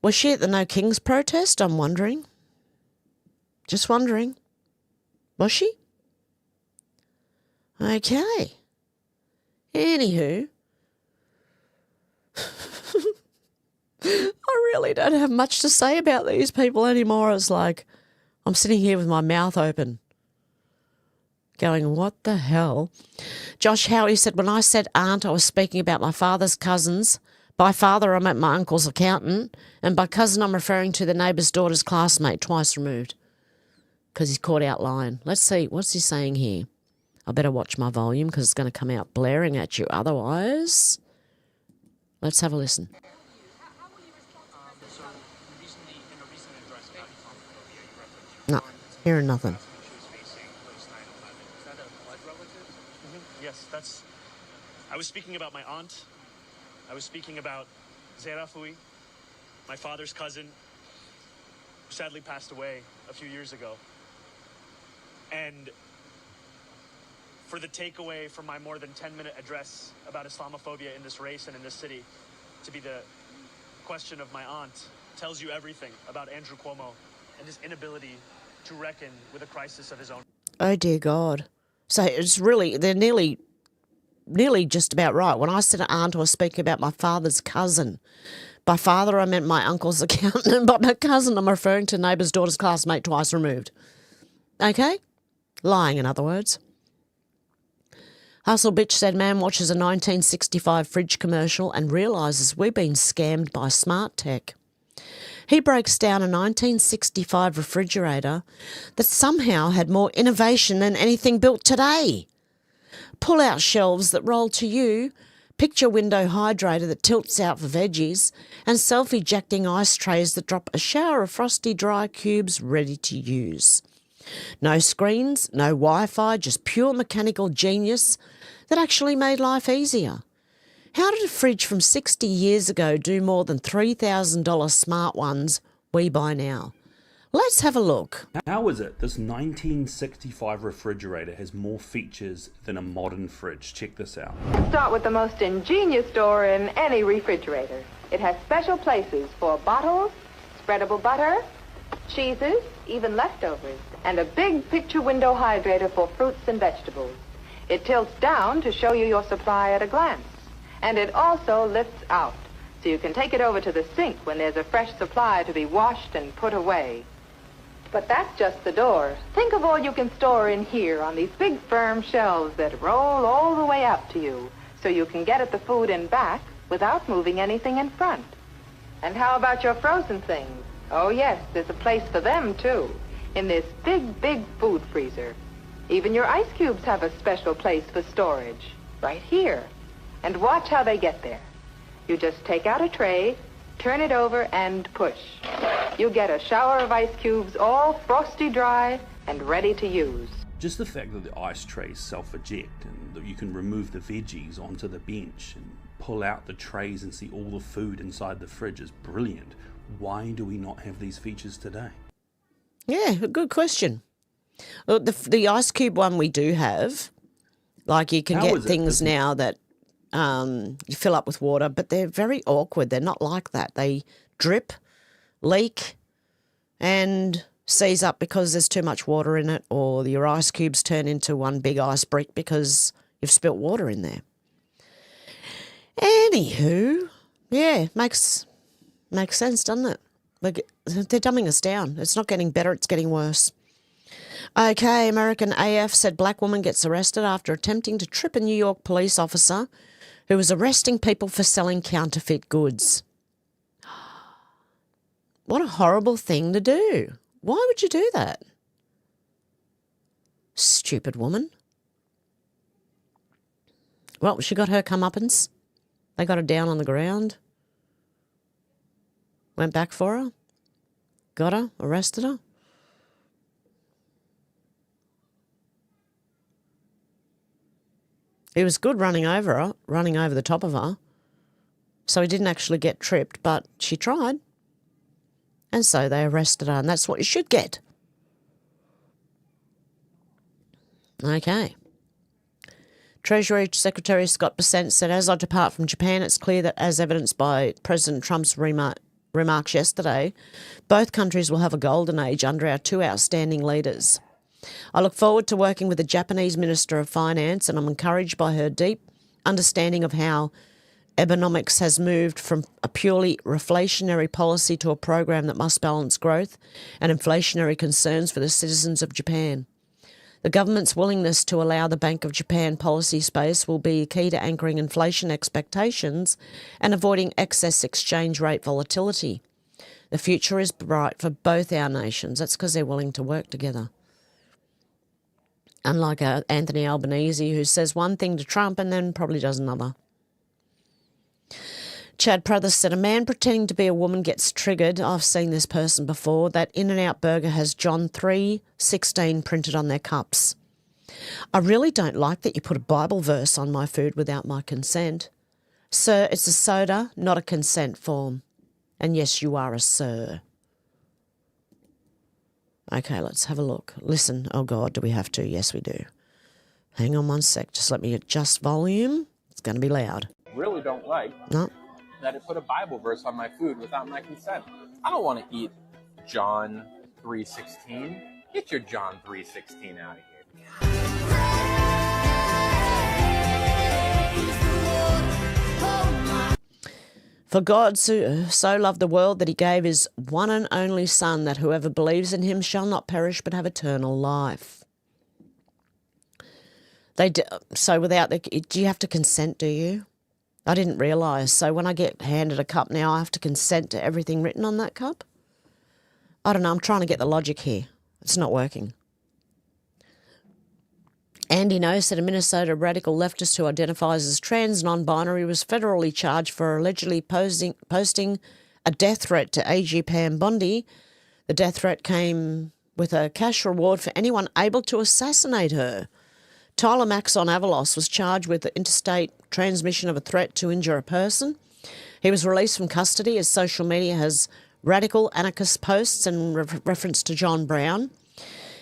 Was she at the No Kings protest? I'm wondering. Just wondering. Was she? Okay. Anywho. I really don't have much to say about these people anymore. It's like I'm sitting here with my mouth open going, what the hell? Josh Howie said, when I said aunt, I was speaking about my father's cousins. By father, I meant my uncle's accountant. And by cousin, I'm referring to the neighbour's daughter's classmate, twice removed. Because he's caught out lying. Let's see, what's he saying here? I better watch my volume because it's going to come out blaring at you otherwise. Let's have a listen. No, hearing nothing. Yes, that's... I was speaking about my aunt. I was speaking about Zerafui, my father's cousin. who sadly passed away a few years ago. And for the takeaway from my more than 10-minute address about Islamophobia in this race and in this city to be the question of my aunt tells you everything about Andrew Cuomo and his inability to reckon with a crisis of his own. Oh, dear God. So it's really, they're nearly just about right. When I said aunt, I was speaking about my father's cousin. By father, I meant my uncle's accountant, and by my cousin, I'm referring to neighbour's daughter's classmate twice removed. Okay? Lying, in other words. Hustle Bitch said man watches a 1965 fridge commercial and realises we've been scammed by smart tech. He breaks down a 1965 refrigerator that somehow had more innovation than anything built today. Pull-out shelves that roll to you, picture window hydrator that tilts out for veggies, and self-ejecting ice trays that drop a shower of frosty dry cubes ready to use. No screens, no Wi-Fi, just pure mechanical genius that actually made life easier. How did a fridge from 60 years ago do more than $3,000 smart ones we buy now? Let's have a look. How is it this 1965 refrigerator has more features than a modern fridge? Check this out. Start with the most ingenious door in any refrigerator. It has special places for bottles, spreadable butter, cheeses, even leftovers, and a big picture window hydrator for fruits and vegetables. It tilts down to show you your supply at a glance. And it also lifts out, so you can take it over to the sink when there's a fresh supply to be washed and put away. But that's just the door. Think of all you can store in here on these big firm shelves that roll all the way up to you, so you can get at the food in back without moving anything in front. And how about your frozen things? Oh yes, there's a place for them too, in this big food freezer. Even your ice cubes have a special place for storage, right here. And watch how they get there. You just take out a tray, turn it over, and push. You get a shower of ice cubes all frosty dry and ready to use. Just the fact that the ice trays self-eject and that you can remove the veggies onto the bench and pull out the trays and see all the food inside the fridge is brilliant. Why do we not have these features today? Yeah, good question. Look, the ice cube one we do have, like you can get things now that you fill up with water, but they're very awkward. They're not like that. They drip, leak, and seize up because there's too much water in it, or your ice cubes turn into one big ice brick because you've spilt water in there. Anywho, yeah, makes sense, doesn't it? They're dumbing us down. It's not getting better, it's getting worse. Okay, American AF said black woman gets arrested after attempting to trip a New York police officer who was arresting people for selling counterfeit goods. What a horrible thing to do. Why would you do that? Stupid woman. Well, she got her comeuppance. They got her down on the ground. Went back for her. Got her, arrested her. He was good running over her, running over the top of her. So he didn't actually get tripped, but she tried. And so they arrested her, and that's what you should get. Okay. Treasury Secretary Scott Bessent said, as I depart from Japan, it's clear that, as evidenced by President Trump's remarks yesterday, both countries will have a golden age under our two outstanding leaders. I look forward to working with the Japanese Minister of Finance, and I'm encouraged by her deep understanding of how Abenomics has moved from a purely reflationary policy to a program that must balance growth and inflationary concerns for the citizens of Japan. The government's willingness to allow the Bank of Japan policy space will be key to anchoring inflation expectations and avoiding excess exchange rate volatility. The future is bright for both our nations. That's because they're willing to work together. Unlike Anthony Albanese, who says one thing to Trump and then probably does another. Chad Prothers said, a man pretending to be a woman gets triggered. I've seen this person before. That In-N-Out burger has John 3:16 printed on their cups. I really don't like that you put a Bible verse on my food without my consent. Sir, it's a soda, not a consent form. And yes, you are a sir. Okay, let's have a look. Listen. Oh, God, do we have to? Yes, we do. Hang on one sec. Just let me adjust volume. It's going to be loud. Really don't like that it put a Bible verse on my food without my consent. I don't want to eat John 3:16. Get your John 3:16 out of here. For God so loved the world that he gave his one and only Son, that whoever believes in him shall not perish but have eternal life. So without do you have to consent, do you? I didn't realise. So when I get handed a cup now, I have to consent to everything written on that cup? I don't know. I'm trying to get the logic here. It's not working. Andy No said a Minnesota radical leftist who identifies as trans non-binary was federally charged for allegedly posting a death threat to AG Pam Bondi. The death threat came with a cash reward for anyone able to assassinate her. Tyler Maxon Avalos was charged with the interstate transmission of a threat to injure a person. He was released from custody as social media has radical anarchist posts in reference to John Brown.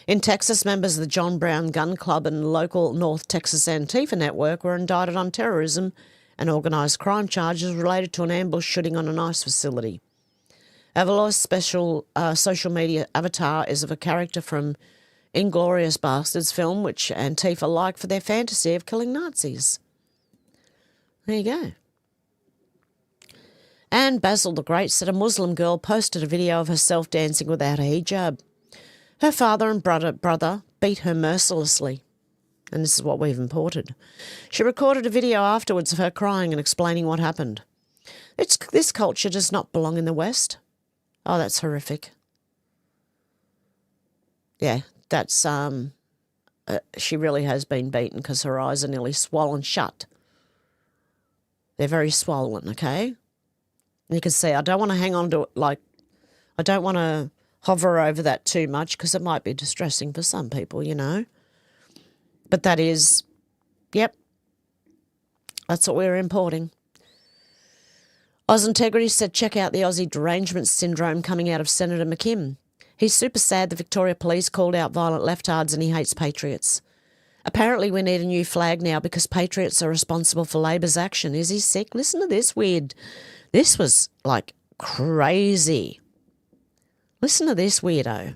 In Texas, members of the John Brown Gun Club and local North Texas Antifa network were indicted on terrorism and organised crime charges related to an ambush shooting on an ICE facility. Avalos' special social media avatar is of a character from Inglourious Bastards film, which Antifa like for their fantasy of killing Nazis. There you go. And Basil the Great said a Muslim girl posted a video of herself dancing without a hijab. Her father and brother beat her mercilessly. And this is what we've imported. She recorded a video afterwards of her crying and explaining what happened. This culture does not belong in the West. Oh, that's horrific. Yeah, that's, she really has been beaten because her eyes are nearly swollen shut. They're very swollen, okay? And you can see, I don't want to hang on to it, I don't want to hover over that too much because it might be distressing for some people, you know. But that is, yep, that's what we're importing. Oz Integrity said, check out the Aussie derangement syndrome coming out of Senator McKim. He's super sad the Victoria Police called out violent leftards and he hates patriots. Apparently we need a new flag now because patriots are responsible for Labor's action. Is he sick? Listen to this weird. This was like crazy. Listen to this weirdo.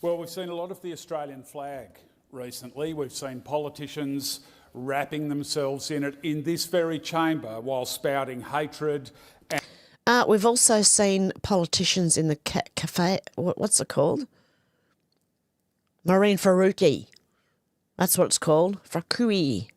Well, we've seen a lot of the Australian flag recently. We've seen politicians wrapping themselves in it in this very chamber while spouting hatred. We've also seen politicians in the cafe, what's it called? Marine Faruqi. That's what it's called. Fakui.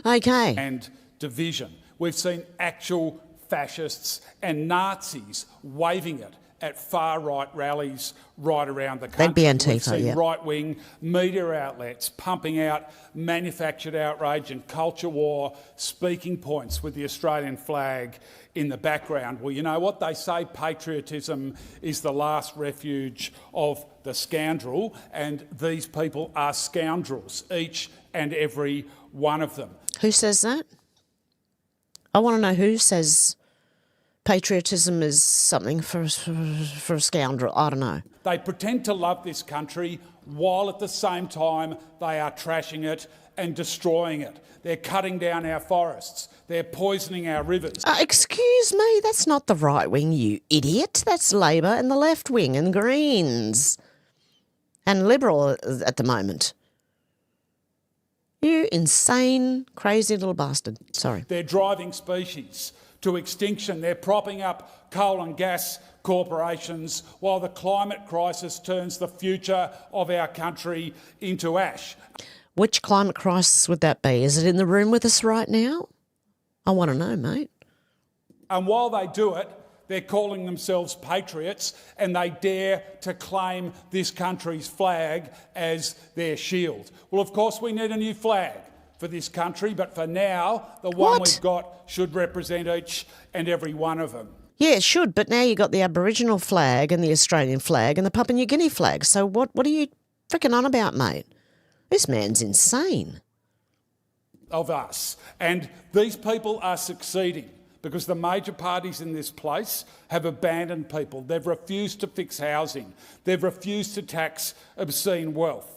Okay. And division. We've seen actual fascists and Nazis waving it at far-right rallies right around the country. They'd be Antifa, We've seen yeah. right-wing media outlets pumping out manufactured outrage and culture war speaking points with the Australian flag in the background. Well, you know what? They say patriotism is the last refuge of the scoundrel, and these people are scoundrels, each and every one of them. Who says that? I want to know who says patriotism is something for a scoundrel. I don't know. They pretend to love this country while at the same time they are trashing it and destroying it. They're cutting down our forests. They're poisoning our rivers. Excuse me, that's not the right wing, you idiot. That's Labor and the left wing and Greens and Liberal at the moment. You insane, crazy little bastard. Sorry. They're driving species to extinction. They're propping up coal and gas corporations while the climate crisis turns the future of our country into ash. Which climate crisis would that be? Is it in the room with us right now? I want to know, mate. And while they do it, they're calling themselves patriots and they dare to claim this country's flag as their shield. Well, of course, we need a new flag for this country, but for now, the one we've got should represent each and every one of them. Yeah, it should, but now you've got the Aboriginal flag and the Australian flag and the Papua New Guinea flag. So what are you freaking on about, mate? This man's insane. Of us. And these people are succeeding because the major parties in this place have abandoned people. They've refused to fix housing. They've refused to tax obscene wealth.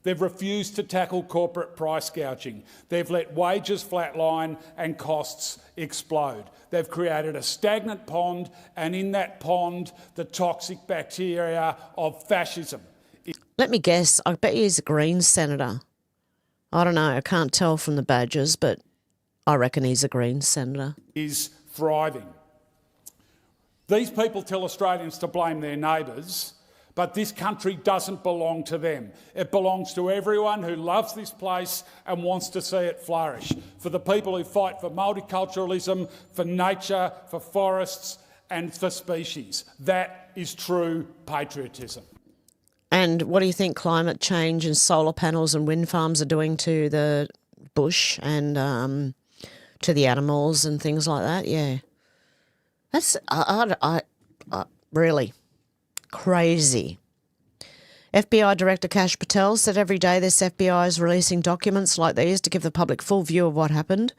They've refused to tackle corporate price gouging. They've let wages flatline and costs explode. They've created a stagnant pond, and in that pond, the toxic bacteria of fascism. Let me guess, I bet he's a Greens senator. I don't know, I can't tell from the badges, but I reckon he's a Greens senator. Is thriving. These people tell Australians to blame their neighbours, but this country doesn't belong to them. It belongs to everyone who loves this place and wants to see it flourish. For the people who fight for multiculturalism, for nature, for forests and for species. That is true patriotism. And what do you think climate change and solar panels and wind farms are doing to the bush and to the animals and things like that? Yeah. That's really crazy. FBI Director Kash Patel said every day this FBI is releasing documents like these to give the public full view of what happened.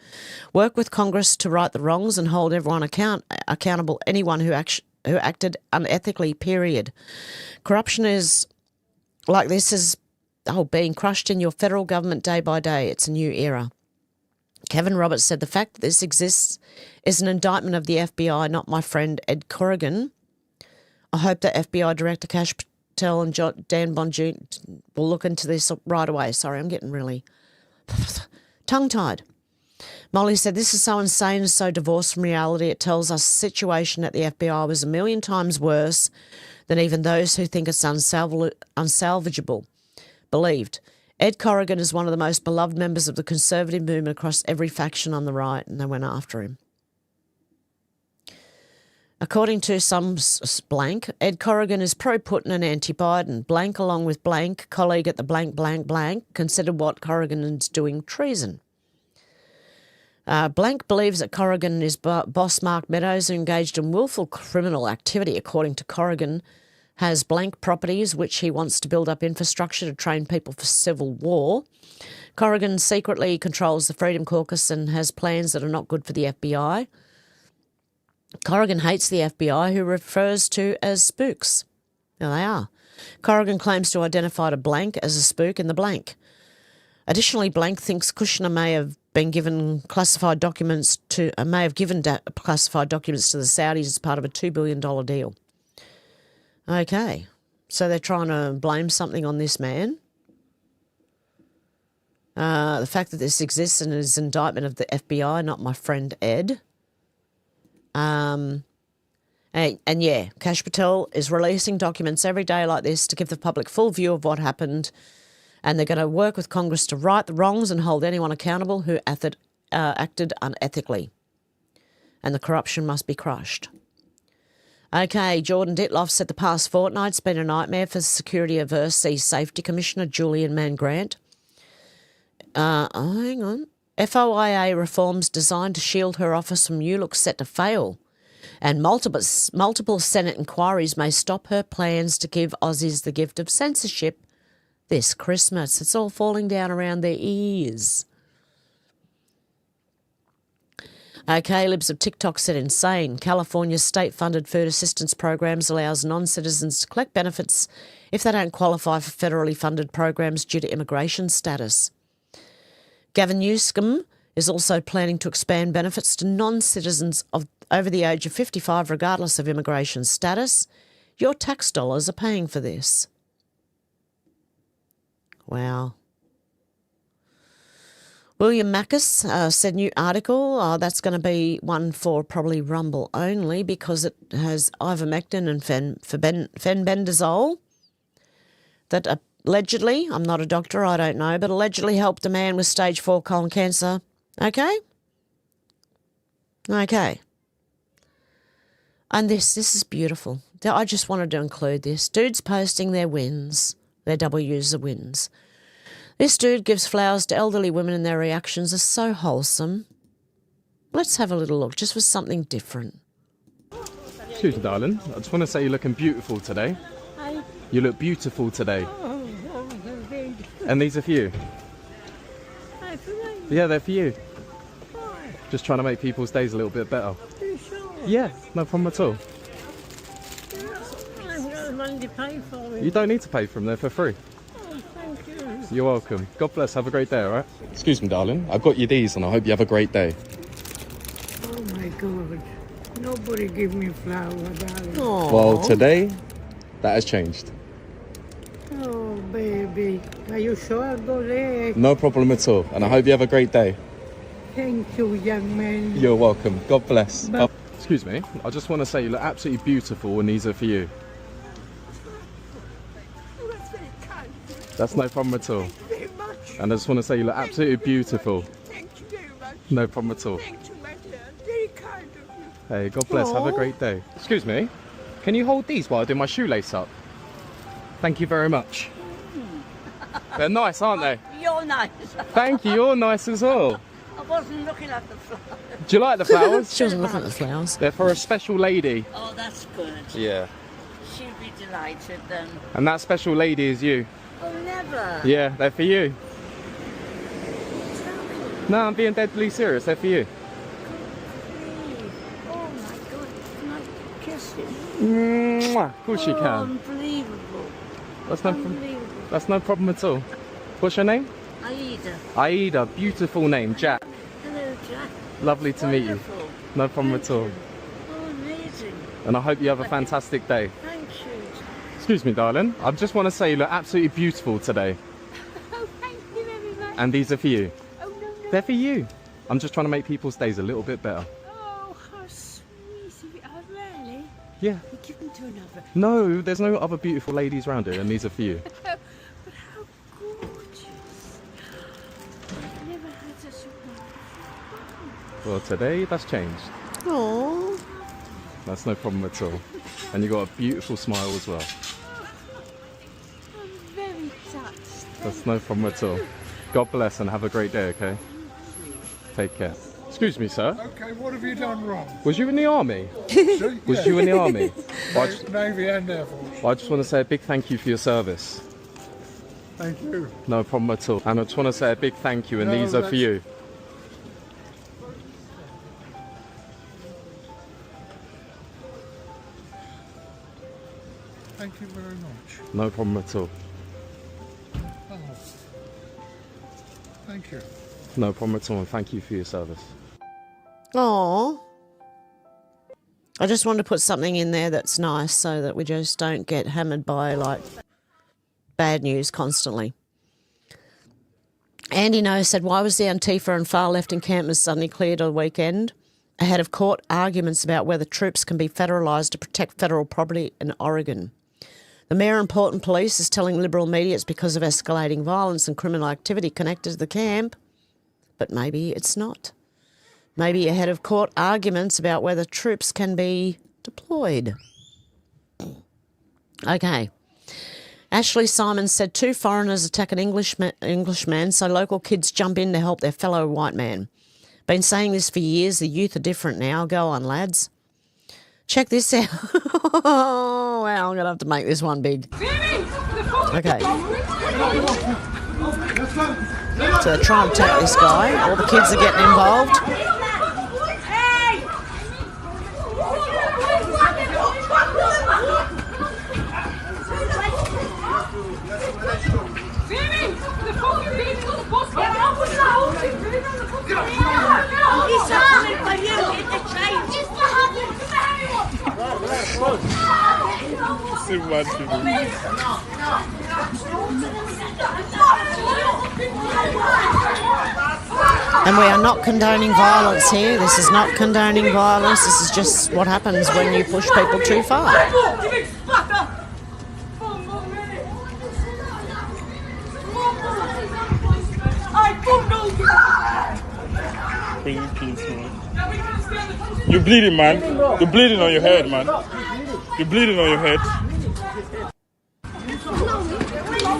Work with Congress to right the wrongs and hold everyone accountable, anyone who acted unethically, period. Corruption is like this is being crushed in your federal government day by day. It's a new era. Kevin Roberts said the fact that this exists is an indictment of the FBI, not my friend Ed Corrigan. I hope that FBI Director Kash Patel and Dan Bonjour will look into this right away. Sorry, I'm getting really tongue-tied. Molly said, this is so insane and so divorced from reality. It tells us the situation at the FBI was a million times worse than even those who think it's unsalvageable believed. Ed Corrigan is one of the most beloved members of the conservative movement across every faction on the right, and they went after him. According to some blank, Ed Corrigan is pro-Putin and anti-Biden. Blank, along with blank, colleague at the blank, blank, blank, considered what Corrigan is doing treason. Blank believes that Corrigan and his boss Mark Meadows are engaged in willful criminal activity. According to Corrigan, has blank properties which he wants to build up infrastructure to train people for civil war. Corrigan secretly controls the Freedom Caucus and has plans that are not good for the FBI. Corrigan hates the FBI, who refers to as spooks. Now they are. Corrigan claims to identify a blank as a spook in the blank. Additionally, blank thinks Kushner may have given classified documents to the Saudis as part of a $2 billion deal. Okay, so they're trying to blame something on this man. The fact that this exists and is an indictment of the FBI, not my friend Ed. And yeah, Kash Patel is releasing documents every day like this to give the public full view of what happened, and they're going to work with Congress to right the wrongs and hold anyone accountable who acted unethically. And the corruption must be crushed. Okay, Jordan Ditloff said the past fortnight's been a nightmare for security-averse Safety Commissioner Julian Mangrant. Hang on. FOIA reforms designed to shield her office from you look set to fail, and multiple Senate inquiries may stop her plans to give Aussies the gift of censorship this Christmas. It's all falling down around their ears. Okay, Libs of TikTok said insane. California's state-funded food assistance programs allows non-citizens to collect benefits if they don't qualify for federally funded programs due to immigration status. Gavin Newsom is also planning to expand benefits to non-citizens over the age of 55 regardless of immigration status. Your tax dollars are paying for this. Wow. William Mackus said new article, that's going to be one for probably Rumble only because it has ivermectin and fenbendazole that allegedly, I'm not a doctor, I don't know, but allegedly helped a man with stage 4 colon cancer. Okay? Okay. And this is beautiful. I just wanted to include this. Dudes posting their wins, their W's are wins. This dude gives flowers to elderly women and their reactions are so wholesome. Let's have a little look, just for something different. Excuse me, darling. I just want to say you're looking beautiful today. Hi. You look beautiful today. Oh, very. And these are for you? Hi, for me. Yeah, they're for you. Why? Just trying to make people's days a little bit better. Yeah, no problem at all. I haven't got the money to pay for them. You don't need to pay for them, they're for free. Oh, thank you. You're welcome. God bless, have a great day, alright? Excuse me, darling. I've got you these and I hope you have a great day. Oh my God. Nobody give me flower, darling. Well, today, that has changed. Oh, baby. Are you sure I'll go there? No problem at all. And I hope you have a great day. Thank you, young man. You're welcome. God bless. Bye. Excuse me. I just want to say you look absolutely beautiful and these are for you. Oh, that's very kind. That's no problem at all. Thank you very much. And I just want to say you look absolutely beautiful. Thank you very much. No problem at all. Thank you, my dear. Very kind of you. Hey, God bless. Have a great day. Excuse me. Can you hold these while I do my shoelace up? Thank you very much. They're nice, aren't they? You're nice. Thank you. You're nice as well. I wasn't looking at the flowers. Do you like the flowers? She wasn't looking at the flowers. They're for a special lady. Oh, that's good. Yeah. She'll be delighted then. And that special lady is you. Oh, never. Yeah, they're for you. No, I'm being deadly serious. They're for you. Oh my God, can I kiss you? Mwah. Of course you can. Unbelievable. That's no problem at all. What's your name? Aida. Aida. Beautiful name. Jack. Hello, Jack. Lovely to meet you. Wonderful. No problem at all. Oh, amazing. And I hope you have a fantastic day. Thank you. Excuse me, darling. I just want to say you look absolutely beautiful today. Oh, thank you very much. And these are for you. Oh, no. They're for you. I'm just trying to make people's days a little bit better. Oh, how sweet of you. Oh, really? Yeah. You give them to another. No, there's no other beautiful ladies around here, and these are for you. But how gorgeous. I've never had such a wonderful. Well, today that's changed. Aww. That's no problem at all. And you got a beautiful smile as well. I'm very touched. That's no problem at all. God bless and have a great day, okay? Take care. Excuse me, sir. Okay, what have you done wrong? Was you in the army? See? Was you in the army? Navy and Air Force. I just want to say a big thank you for your service. Thank you. No problem at all. And I just want to say a big thank you, and No, these are for that's- you. Thank you very much. No problem at all. Oh. Thank you. No problem at all, and thank you for your service. Aww. I just wanted to put something in there that's nice so that we just don't get hammered by, like, bad news constantly. Andy No said, why was the Antifa and far-left encampments suddenly cleared on the weekend ahead of court arguments about whether troops can be federalised to protect federal property in Oregon? The mayor and Portland Police is telling Liberal media it's because of escalating violence and criminal activity connected to the camp, but maybe it's not. Maybe ahead of court arguments about whether troops can be deployed. Okay. Ashley Simon said 2 foreigners attack an Englishman, so local kids jump in to help their fellow white man. Been saying this for years. The youth are different now. Go on, lads. Check this out. Oh, wow, I'm going to have to make this one big. Okay. So they try and attack this guy. All the kids are getting involved. And we are not condoning violence here. This is not condoning violence. This is just what happens when you push people too far. You're bleeding, man. You're bleeding on your head, man. You're bleeding on your head.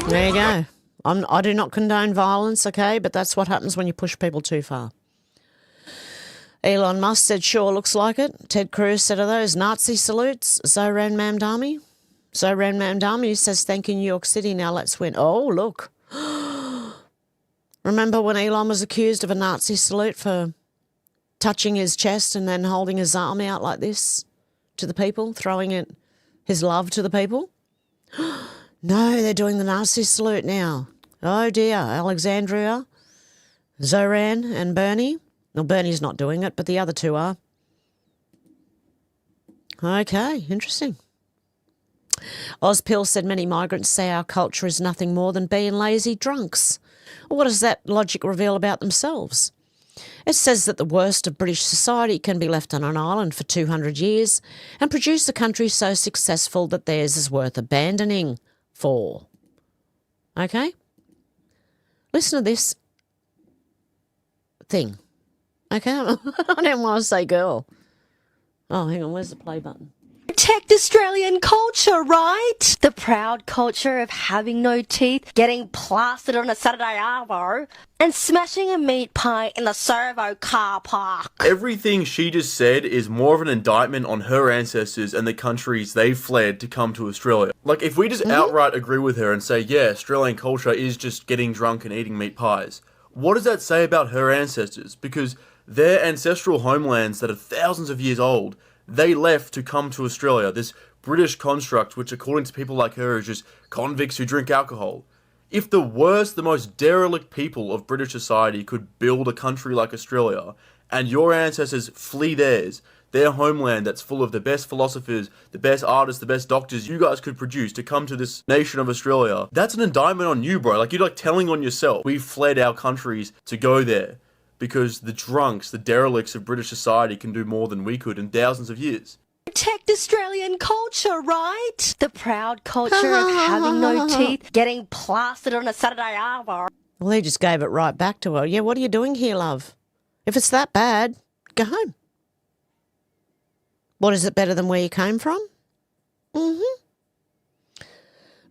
There you go. I do not condone violence, okay, but that's what happens when you push people too far. Elon Musk said, sure, looks like it. Ted Cruz said, are those Nazi salutes? Zoran Mamdani? Zoran Mamdani says, thank you, New York City, now let's win. Oh, look. Remember when Elon was accused of a Nazi salute for touching his chest and then holding his arm out like this to the people, throwing his love to the people? No, they're doing the Nazi salute now. Oh dear, Alexandria, Zoran and Bernie. Well, Bernie's not doing it, but the other two are. Okay, interesting. Ozpill said many migrants say our culture is nothing more than being lazy drunks. What does that logic reveal about themselves? It says that the worst of British society can be left on an island for 200 years and produce a country so successful that theirs is worth abandoning for. Okay? Listen to this thing. Okay? I don't want to say girl. Oh, hang on. Where's the play button? Protect Australian culture, right? The proud culture of having no teeth, getting plastered on a Saturday arvo, and smashing a meat pie in the servo car park. Everything she just said is more of an indictment on her ancestors and the countries they fled to come to Australia. Like, if we just outright agree with her and say, yeah, Australian culture is just getting drunk and eating meat pies, what does that say about her ancestors? Because their ancestral homelands that are thousands of years old, they left to come to Australia, this British construct which according to people like her is just convicts who drink alcohol. If the worst, the most derelict people of British society could build a country like Australia, and your ancestors flee theirs, their homeland that's full of the best philosophers, the best artists, the best doctors you guys could produce to come to this nation of Australia, that's an indictment on you, bro. Like, you're like telling on yourself. We fled our countries to go there. Because the drunks, the derelicts of British society can do more than we could in thousands of years. Protect Australian culture, right? The proud culture of having no teeth, getting plastered on a Saturday arvo. Well, he just gave it right back to her. Yeah, what are you doing here, love? If it's that bad, go home. What, is it better than where you came from?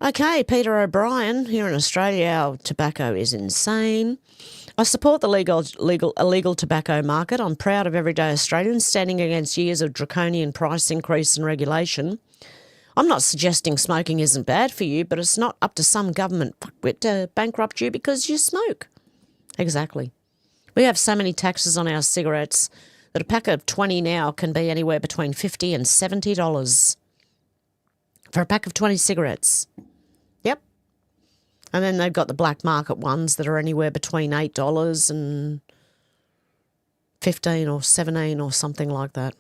Okay, Peter O'Brien, here in Australia, our tobacco is insane. I support the illegal tobacco market. I'm proud of everyday Australians standing against years of draconian price increase and regulation. I'm not suggesting smoking isn't bad for you, but it's not up to some government to bankrupt you because you smoke. Exactly. We have so many taxes on our cigarettes that a pack of 20 now can be anywhere between $50 and $70 for a pack of 20 cigarettes. Yep. And then they've got the black market ones that are anywhere between $8 and $15 or $17 or something like that.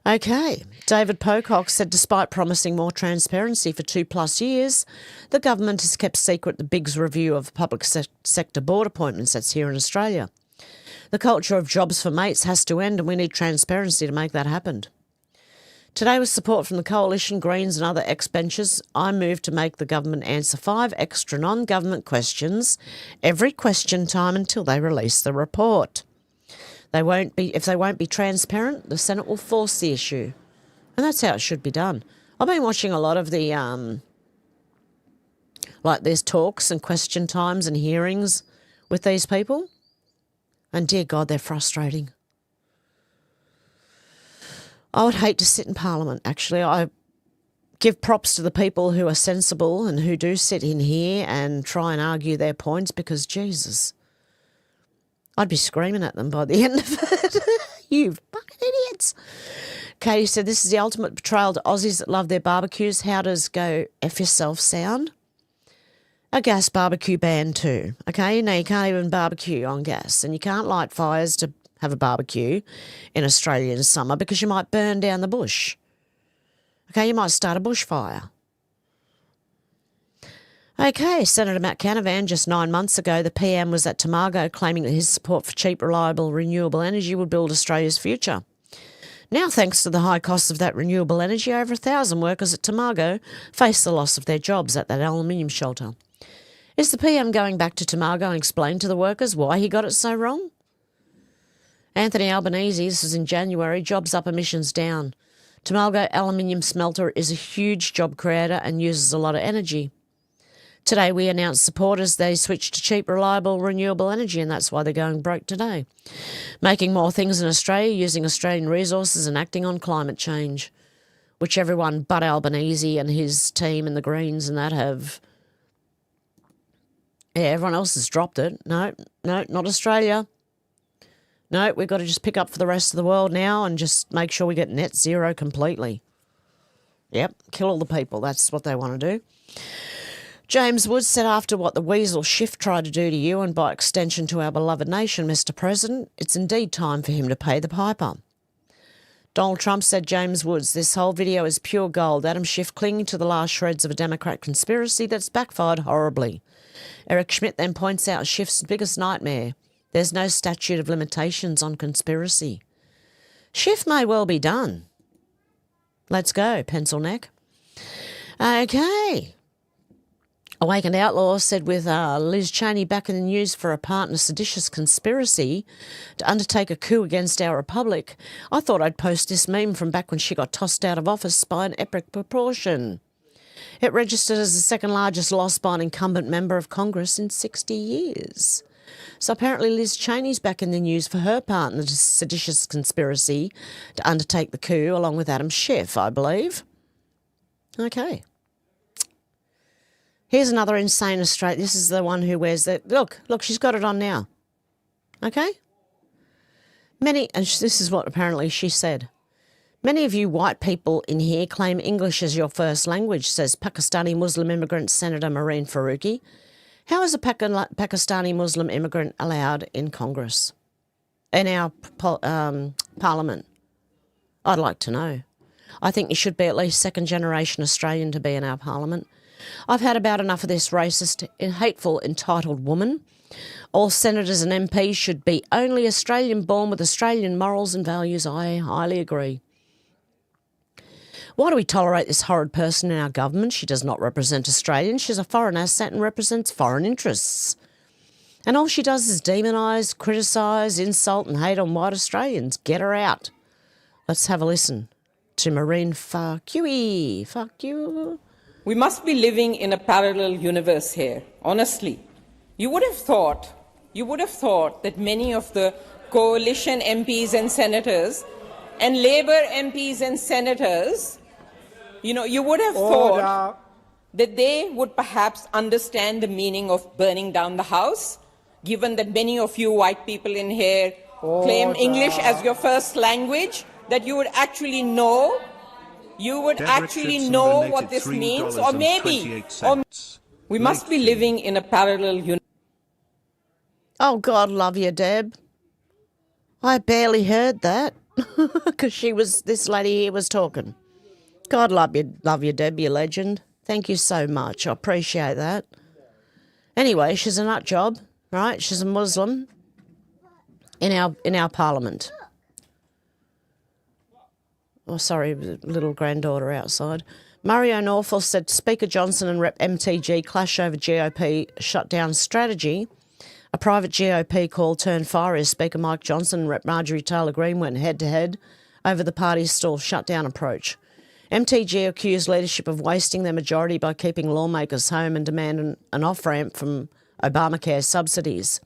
Okay, David Pocock said despite promising more transparency for 2+ years, the government has kept secret the Biggs review of public sector board appointments that's here in Australia. The culture of jobs for mates has to end and we need transparency to make that happen. Today, with support from the Coalition, Greens and other ex-benchers, I move to make the government answer 5 extra non-government questions every question time until they release the report. If they won't be transparent, the Senate will force the issue. And that's how it should be done. I've been watching a lot of the, there's talks and question times and hearings with these people. And dear God, they're frustrating. I would hate to sit in Parliament, actually. I give props to the people who are sensible and who do sit in here and try and argue their points because, Jesus, I'd be screaming at them by the end of it. You fucking idiots. Katie said, this is the ultimate betrayal to Aussies that love their barbecues. How does go F yourself sound? A gas barbecue ban too, okay? Now, you can't even barbecue on gas and you can't light fires to have a barbecue in Australia in summer because you might burn down the bush. Okay, you might start a bushfire. Okay, Senator Matt Canavan, just 9 months ago, the PM was at Tomago claiming that his support for cheap, reliable, renewable energy would build Australia's future. Now, thanks to the high cost of that renewable energy, over 1,000 workers at Tomago face the loss of their jobs at that aluminium shelter. Is the PM going back to Tomago and explain to the workers why he got it so wrong? Anthony Albanese, this was in January, jobs up, emissions down. Tomago aluminium smelter is a huge job creator and uses a lot of energy. Today we announced support as they switch to cheap, reliable, renewable energy, and that's why they're going broke today. Making more things in Australia, using Australian resources and acting on climate change, which everyone but Albanese and his team and the Greens and that have. Yeah, everyone else has dropped it. No, not Australia. No, we've got to just pick up for the rest of the world now and just make sure we get net zero completely. Yep, kill all the people. That's what they want to do. James Woods said, after what the weasel Schiff tried to do to you and by extension to our beloved nation, Mr. President, it's indeed time for him to pay the piper. Donald Trump said, James Woods, this whole video is pure gold. Adam Schiff clinging to the last shreds of a Democrat conspiracy that's backfired horribly. Eric Schmidt then points out Schiff's biggest nightmare. There's no statute of limitations on conspiracy. Schiff may well be done. Let's go, pencil neck. Okay. Awakened Outlaw said, with Liz Cheney back in the news for a part in a seditious conspiracy to undertake a coup against our republic, I thought I'd post this meme from back when she got tossed out of office by an epic proportion. It registered as the second largest loss by an incumbent member of Congress in 60 years. So apparently Liz Cheney's back in the news for her part in the seditious conspiracy to undertake the coup along with Adam Schiff, I believe. Okay. Here's another insane Australian. This is the one who wears the... Look, she's got it on now. Okay? And this is what apparently she said. Many of you white people in here claim English as your first language, says Pakistani Muslim immigrant Senator Marine Faruqi. How is a Pakistani Muslim immigrant allowed in Congress? In our parliament? I'd like to know. I think you should be at least second-generation Australian to be in our parliament. I've had about enough of this racist, hateful, entitled woman. All senators and MPs should be only Australian-born with Australian morals and values. I highly agree. Why do we tolerate this horrid person in our government? She does not represent Australians. She's a foreign asset and represents foreign interests. And all she does is demonise, criticise, insult and hate on white Australians. Get her out. Let's have a listen to Marine Faruqi. Fuck you. We must be living in a parallel universe here, honestly. You would have thought that many of the coalition MPs and senators and Labour MPs and senators, you would have thought that they would perhaps understand the meaning of burning down the house, given that many of you white people in here claim English as your first language, that you would actually know what this means, or maybe we must be living in a parallel universe. Oh, God love you, Deb. I barely heard that because this lady here was talking. God love you, Deb, you legend. Thank you so much. I appreciate that. Anyway, she's a nut job, right? She's a Muslim in our parliament. Oh, sorry, little granddaughter outside. Murray O'Northall said Speaker Johnson and Rep MTG clash over GOP shutdown strategy. A private GOP call turned fiery as Speaker Mike Johnson and Rep Marjorie Taylor Greene went head-to-head over the party's stall shutdown approach. MTG accused leadership of wasting their majority by keeping lawmakers home and demanding an off-ramp from Obamacare subsidies.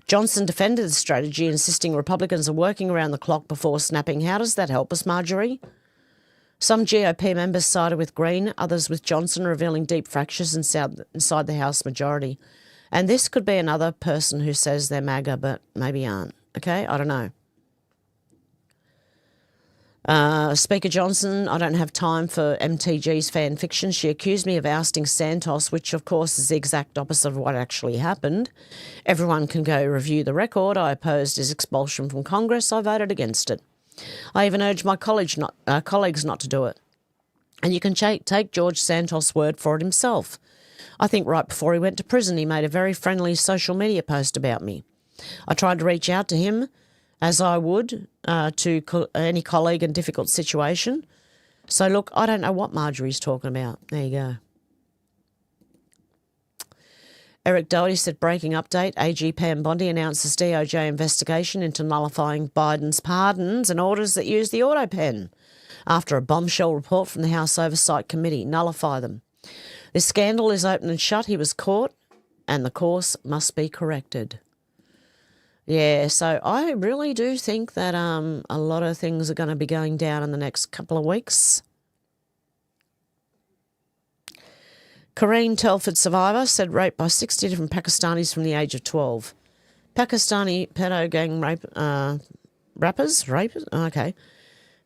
Johnson defended the strategy, insisting Republicans are working around the clock before snapping. How does that help us, Marjorie? Some GOP members sided with Green, others with Johnson, revealing deep fractures inside the House majority. And this could be another person who says they're MAGA but maybe aren't. Okay, I don't know. Speaker Johnson, I don't have time for MTG's fan fiction. She accused me of ousting Santos, which of course is the exact opposite of what actually happened. Everyone can go review the record. I opposed his expulsion from Congress. I voted against it. I even urged my colleagues not to do it. And you can take George Santos' word for it himself. I think right before he went to prison, he made a very friendly social media post about me. I tried to reach out to him, as I would to any colleague in a difficult situation. So, look, I don't know what Marjorie's talking about. There you go. Eric Doherty said, breaking update, AG Pam Bondi announces DOJ investigation into nullifying Biden's pardons and orders that use the auto pen after a bombshell report from the House Oversight Committee. Nullify them. This scandal is open and shut. He was caught and the course must be corrected. Yeah, so I really do think that a lot of things are going to be going down in the next couple of weeks. Kareen Telford survivor said raped by 60 different Pakistanis from the age of 12. Pakistani pedo gang rappers? Okay.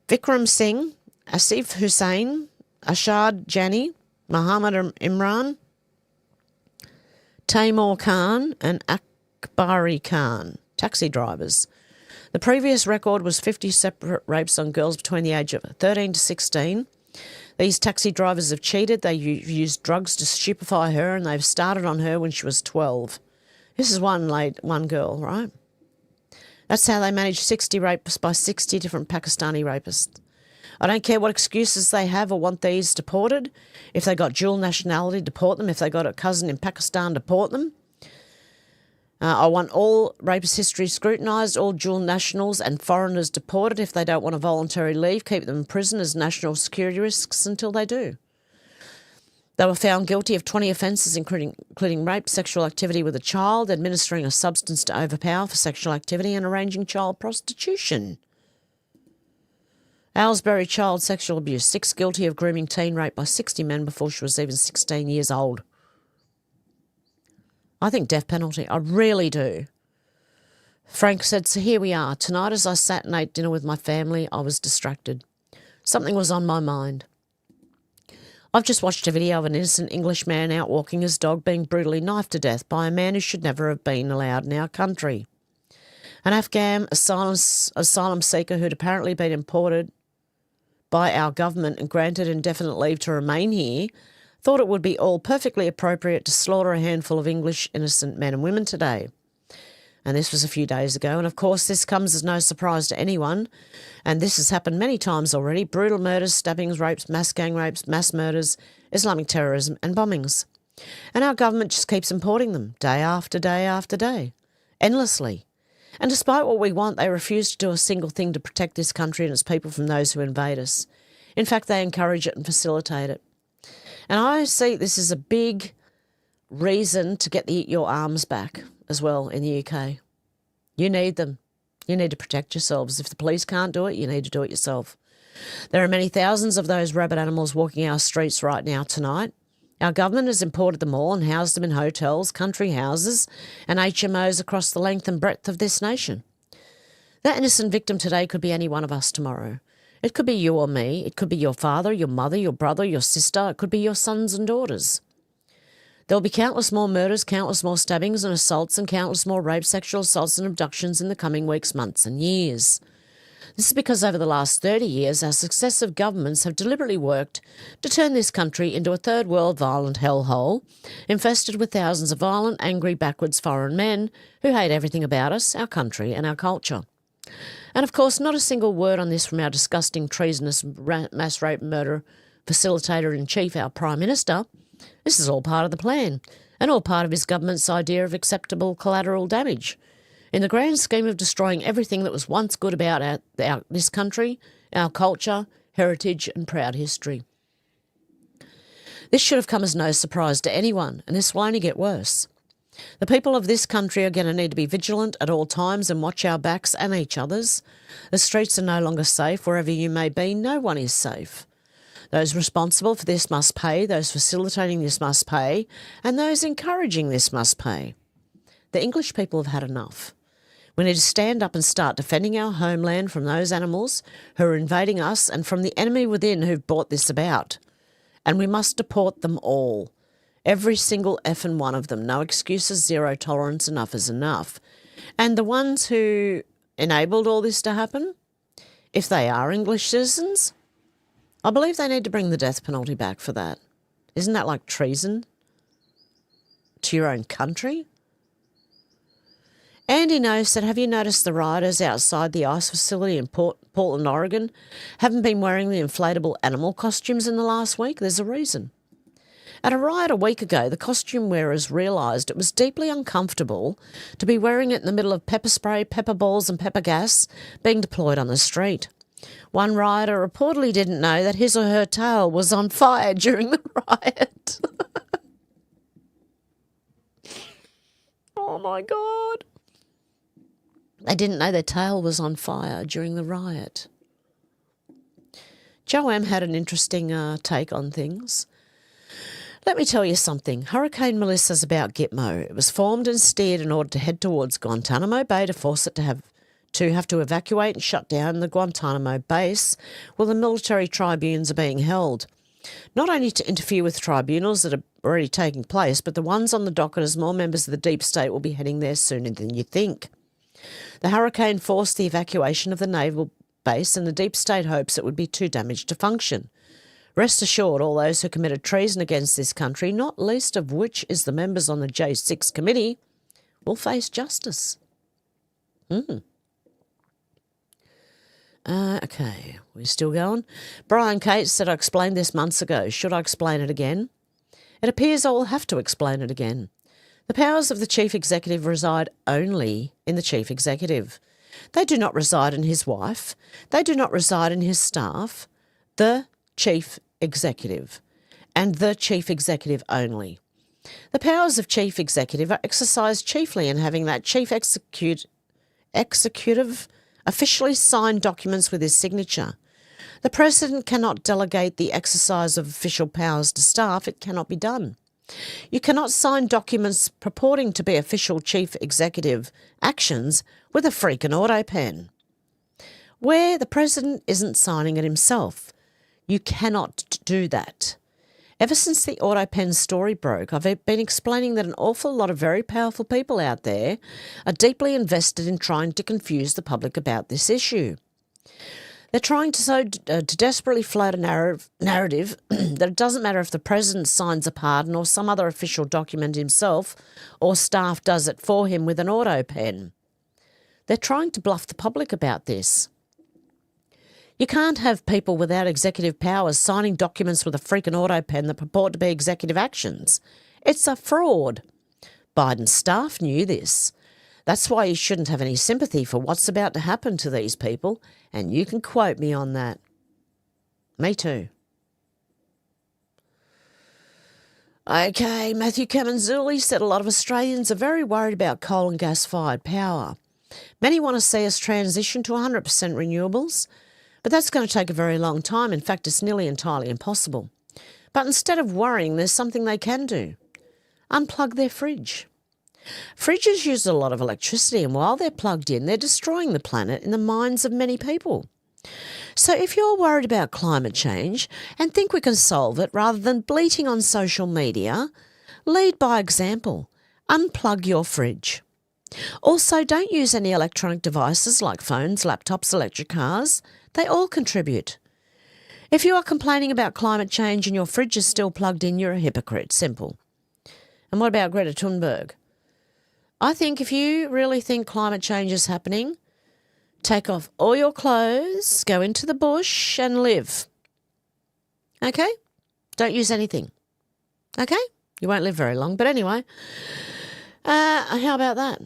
Vikram Singh, Asif Hussain, Ashad Jani, Muhammad Imran, Taimur Khan and Akbari Khan, taxi drivers. The previous record was 50 separate rapes on girls between the age of 13 to 16. These taxi drivers have cheated. They used drugs to stupefy her, and they've started on her when she was 12. This is one girl, right? That's how they managed 60 rapes by 60 different Pakistani rapists. I don't care what excuses they have or want these deported. If they got dual nationality, deport them. If they got a cousin in Pakistan, deport them. I want all rapist history scrutinised, all dual nationals and foreigners deported. If they don't want to voluntarily leave, keep them in prison as national security risks until they do. They were found guilty of 20 offences, including rape, sexual activity with a child, administering a substance to overpower for sexual activity, and arranging child prostitution. Aylesbury child sexual abuse, 6 guilty of grooming teen rape by 60 men before she was even 16 years old. I think death penalty. I really do. Frank said, so here we are. Tonight as I sat and ate dinner with my family, I was distracted. Something was on my mind. I've just watched a video of an innocent English man out walking his dog being brutally knifed to death by a man who should never have been allowed in our country. An Afghan asylum seeker who'd apparently been imported by our government and granted indefinite leave to remain here thought it would be all perfectly appropriate to slaughter a handful of English innocent men and women today. And this was a few days ago, and of course this comes as no surprise to anyone, and this has happened many times already: brutal murders, stabbings, rapes, mass gang rapes, mass murders, Islamic terrorism and bombings. And our government just keeps importing them, day after day after day, endlessly. And despite what we want, they refuse to do a single thing to protect this country and its people from those who invade us. In fact, they encourage it and facilitate it. And I see this as a big reason to get your arms back as well in the UK. You need them. You need to protect yourselves. If the police can't do it, you need to do it yourself. There are many thousands of those rabid animals walking our streets right now tonight. Our government has imported them all and housed them in hotels, country houses and HMOs across the length and breadth of this nation. That innocent victim today could be any one of us tomorrow. It could be you or me. It could be your father, your mother, your brother, your sister. It could be your sons and daughters. There will be countless more murders, countless more stabbings and assaults, and countless more rapes, sexual assaults and abductions in the coming weeks, months and years. This is because over the last 30 years, our successive governments have deliberately worked to turn this country into a third world violent hellhole, infested with thousands of violent, angry, backwards foreign men who hate everything about us, our country and our culture. And of course, not a single word on this from our disgusting, treasonous, mass rape murder facilitator-in-chief, our Prime Minister. This is all part of the plan, and all part of his government's idea of acceptable collateral damage, in the grand scheme of destroying everything that was once good about this country, our culture, heritage and proud history. This should have come as no surprise to anyone, and this will only get worse. The people of this country are going to need to be vigilant at all times and watch our backs and each other's. The streets are no longer safe. Wherever you may be, no one is safe. Those responsible for this must pay, those facilitating this must pay, and those encouraging this must pay. The English people have had enough. We need to stand up and start defending our homeland from those animals who are invading us and from the enemy within who've brought this about. And we must deport them all. Every single effing one of them. No excuses, zero tolerance, enough is enough. And the ones who enabled all this to happen, if they are English citizens, I believe they need to bring the death penalty back for that. Isn't that like treason to your own country? Andy Noe said, have you noticed the rioters outside the ice facility in Portland, Oregon, haven't been wearing the inflatable animal costumes in the last week? There's a reason. At a riot a week ago, the costume wearers realised it was deeply uncomfortable to be wearing it in the middle of pepper spray, pepper balls and pepper gas being deployed on the street. One rioter reportedly didn't know that his or her tail was on fire during the riot. Oh my God. They didn't know their tail was on fire during the riot. Joanne had an interesting take on things. Let me tell you something. Hurricane Melissa's about Gitmo. It was formed and steered in order to head towards Guantanamo Bay to force it to have to evacuate and shut down the Guantanamo base where the military tribunes are being held. Not only to interfere with tribunals that are already taking place, but the ones on the docket as more members of the deep state will be heading there sooner than you think. The hurricane forced the evacuation of the naval base, and the deep state hopes it would be too damaged to function. Rest assured, all those who committed treason against this country, not least of which is the members on the J6 committee, will face justice. Okay, we're still going. Brian Cates said, I explained this months ago. Should I explain it again? It appears I will have to explain it again. The powers of the chief executive reside only in the chief executive. They do not reside in his wife. They do not reside in his staff. The chief executive, and the chief executive only. The powers of chief executive are exercised chiefly in having that chief executive officially sign documents with his signature. The President cannot delegate the exercise of official powers to staff. It cannot be done. You cannot sign documents purporting to be official chief executive actions with a freaking auto pen, where the President isn't signing it himself. You cannot do that. Ever since the auto pen story broke, I've been explaining that an awful lot of very powerful people out there are deeply invested in trying to confuse the public about this issue. They're trying to desperately float a narrative that it doesn't matter if the President signs a pardon or some other official document himself, or staff does it for him with an auto pen. They're trying to bluff the public about this. You can't have people without executive powers signing documents with a freaking auto pen that purport to be executive actions. It's a fraud. Biden's staff knew this. That's why you shouldn't have any sympathy for what's about to happen to these people, and you can quote me on that. Me too. Okay, Matthew Camanzuli said a lot of Australians are very worried about coal and gas-fired power. Many want to see us transition to 100% renewables, but that's going to take a very long time. In fact, it's nearly entirely impossible. But instead of worrying, there's something they can do. Unplug their fridge. Fridges use a lot of electricity, and while they're plugged in, they're destroying the planet in the minds of many people. So if you're worried about climate change and think we can solve it rather than bleating on social media, lead by example. Unplug your fridge. Also, don't use any electronic devices like phones, laptops, electric cars. They all contribute. If you are complaining about climate change and your fridge is still plugged in, you're a hypocrite. Simple. And what about Greta Thunberg? I think if you really think climate change is happening, take off all your clothes, go into the bush and live. Okay? Don't use anything. Okay? You won't live very long. But anyway, how about that?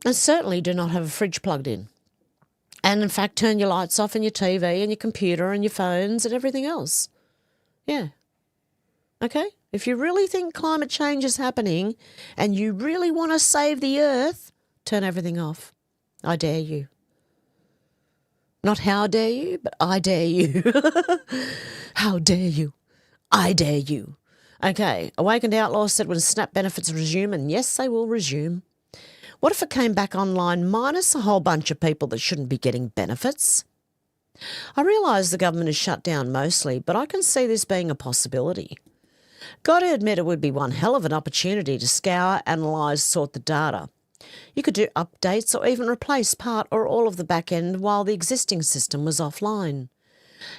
And certainly do not have a fridge plugged in. And in fact, turn your lights off and your TV and your computer and your phones and everything else. Yeah. Okay? If you really think climate change is happening and you really want to save the earth, turn everything off. I dare you. Not how dare you, but I dare you. How dare you? I dare you. Okay, Awakened Outlaw said when SNAP benefits resume, and yes, they will resume. What if it came back online minus a whole bunch of people that shouldn't be getting benefits? I realise the government is shut down mostly, but I can see this being a possibility. Got to admit it would be one hell of an opportunity to scour, analyse, sort the data. You could do updates or even replace part or all of the back end while the existing system was offline.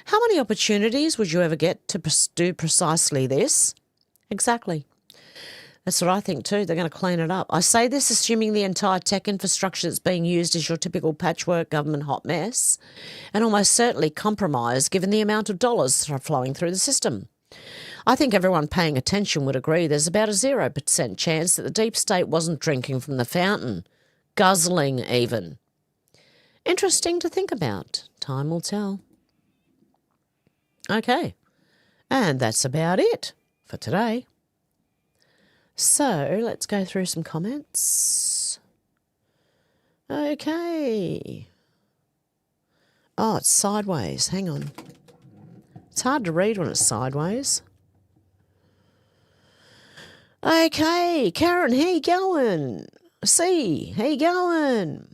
How many opportunities would you ever get to do precisely this? Exactly. That's what I think too. They're going to clean it up. I say this assuming the entire tech infrastructure that's being used is your typical patchwork government hot mess, and almost certainly compromised given the amount of dollars that are flowing through the system. I think everyone paying attention would agree there's about a 0% chance that the deep state wasn't drinking from the fountain, guzzling even. Interesting to think about. Time will tell. Okay, and that's about it for today. So let's go through some comments. Okay. Oh, it's sideways. Hang on. It's hard to read when it's sideways. Okay, Karen, how you going? See, how you going?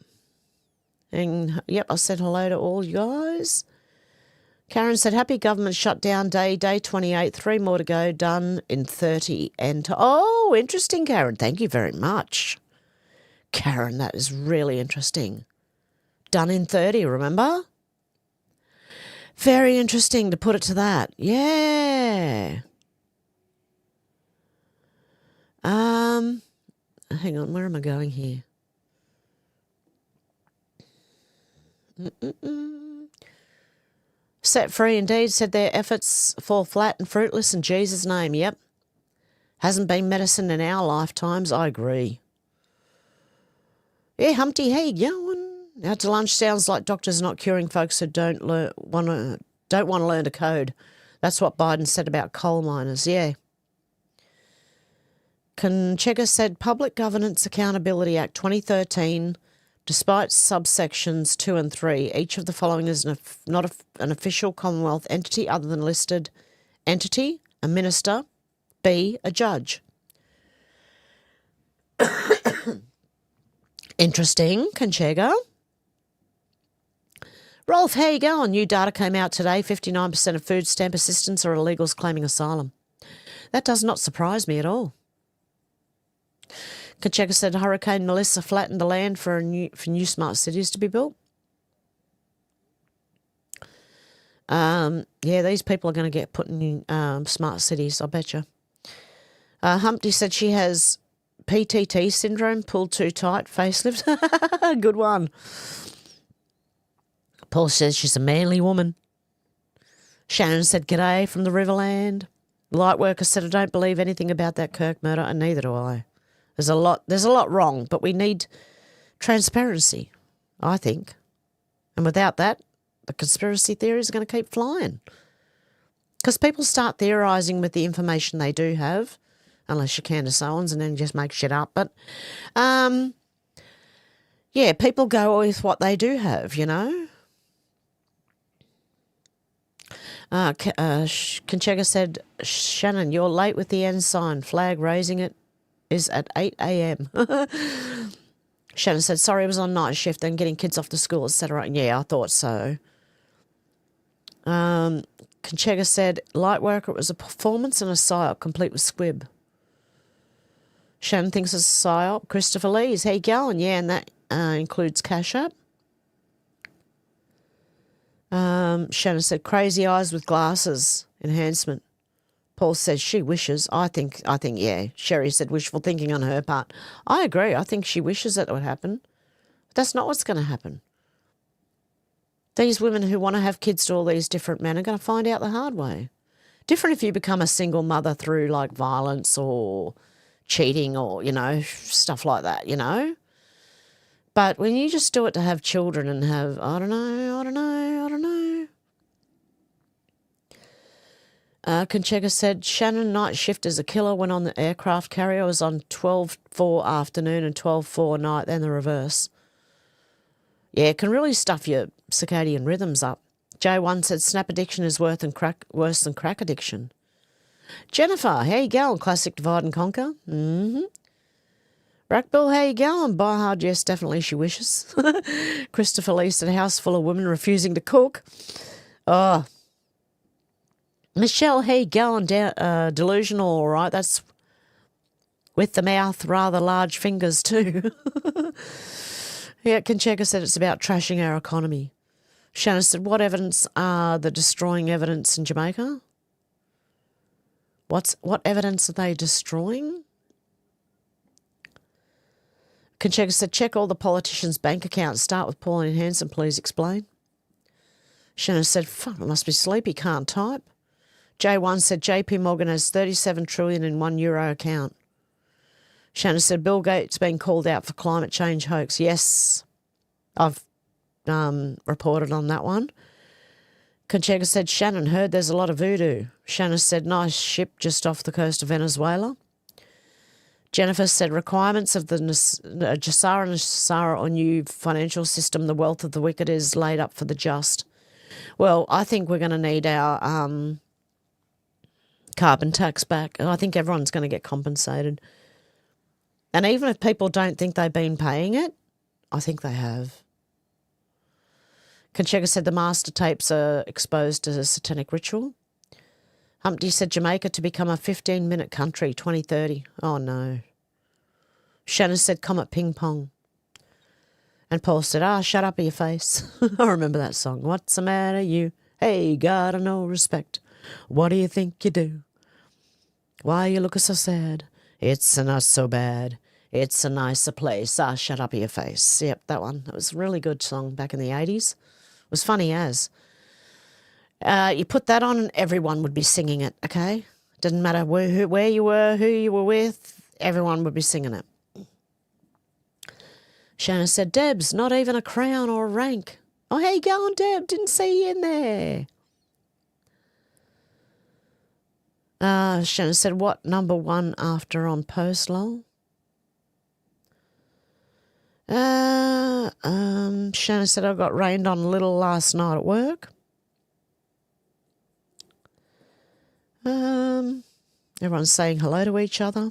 And yep, I said hello to all you guys. Karen said, happy government shutdown day 28, 3 more to go, done in 30. And oh, interesting, Karen. Thank you very much. Karen, that is really interesting. Done in 30, remember? Very interesting to put it to that. Yeah. Hang on, where am I going here? Set free indeed, said their efforts fall flat and fruitless in Jesus' name. Yep. Hasn't been medicine in our lifetimes, I agree. Yeah, Humpty, how you going? Out to lunch sounds like doctors not curing folks who don't want to learn to code. That's what Biden said about coal miners, yeah. Conchega said Public Governance Accountability Act 2013, despite subsections 2 and 3, each of the following is not an official Commonwealth entity other than listed entity, a minister, B, a judge. Interesting, Conchega. Rolf, how you going? New data came out today. 59% of food stamp assistants are illegals claiming asylum. That does not surprise me at all. Conchega said Hurricane Melissa flattened the land for new smart cities to be built. Yeah, these people are going to get put in smart cities, I bet you. Humpty said she has PTT syndrome, pulled too tight, facelift. Good one. Paul says she's a manly woman. Shannon said g'day from the Riverland. Lightworker said I don't believe anything about that Kirk murder, and neither do I. There's a lot wrong, but we need transparency, I think. And without that, the conspiracy theories are going to keep flying. Because people start theorising with the information they do have, unless you're Candace Owens and then just make shit up. But, yeah, people go with what they do have, you know. Conchega said, Shannon, you're late with the ensign. Flag raising it is at 8 a.m. Shannon said, sorry, I was on night shift and getting kids off to school, etc. Yeah, I thought so. Conchega said, Lightworker, it was a performance and a psyop, complete with squib. Shannon thinks it's a psyop. Christopher Lee's, how you going? Yeah, and that includes Cash App. Shannon said, crazy eyes with glasses, enhancement. Paul says she wishes. I think, yeah. Sherry said wishful thinking on her part. I agree. I think she wishes that would happen. But that's not what's going to happen. These women who want to have kids to all these different men are going to find out the hard way. Different if you become a single mother through like violence or cheating or, you know, stuff like that, you know. But when you just do it to have children and have, I don't know. Conchega said, Shannon night shift as a killer went on the aircraft carrier, was on 12:04 afternoon and 12:04 night, then the reverse. Yeah, it can really stuff your circadian rhythms up. J1 said snap addiction is worse than crack addiction. Jennifer, how you going? Classic divide and conquer. Mm-hmm. Rackbill, how you going? Buy hard, yes, definitely she wishes. Christopher Lee said a house full of women refusing to cook. Oh. Michelle, how you going? Delusional, all right. That's with the mouth, rather large fingers too. Yeah, Conchega said it's about trashing our economy. Shannon said, what evidence are the destroying evidence in Jamaica? What evidence are they destroying? Conchega said, check all the politicians' bank accounts. Start with Pauline Hanson, please explain. Shannon said, fuck, I must be sleepy, can't type. J1 said, JP Morgan has 37 trillion in €1 account. Shannon said, Bill Gates been called out for climate change hoax. Yes, I've reported on that one. Conchega said, Shannon heard there's a lot of voodoo. Shannon said, nice ship just off the coast of Venezuela. Jennifer said, requirements of the Jassara or new financial system, the wealth of the wicked is laid up for the just. Well, I think we're going to need our carbon tax back. I think everyone's going to get compensated. And even if people don't think they've been paying it, I think they have. Conchega said the master tapes are exposed as a satanic ritual. Humpty said Jamaica to become a 15-minute country, 2030. Oh, no. Shannon said Comet Ping Pong. And Paul said, shut up your face. I remember that song. What's the matter, you? Hey, got no respect. What do you think you do? Why you looking so sad? It's not so bad. It's a nicer place. Shut up your face. Yep, that one. That was a really good song back in the 80s. It was funny as. You put that on and everyone would be singing it, okay? Didn't matter where you were, who you were with, everyone would be singing it. Shanna said, Debs, not even a crown or a rank. Oh, how you going, Deb? Didn't see you in there. Shanna said, what number one after on post, lol? Shanna said, I got rained on a little last night at work. Everyone's saying hello to each other.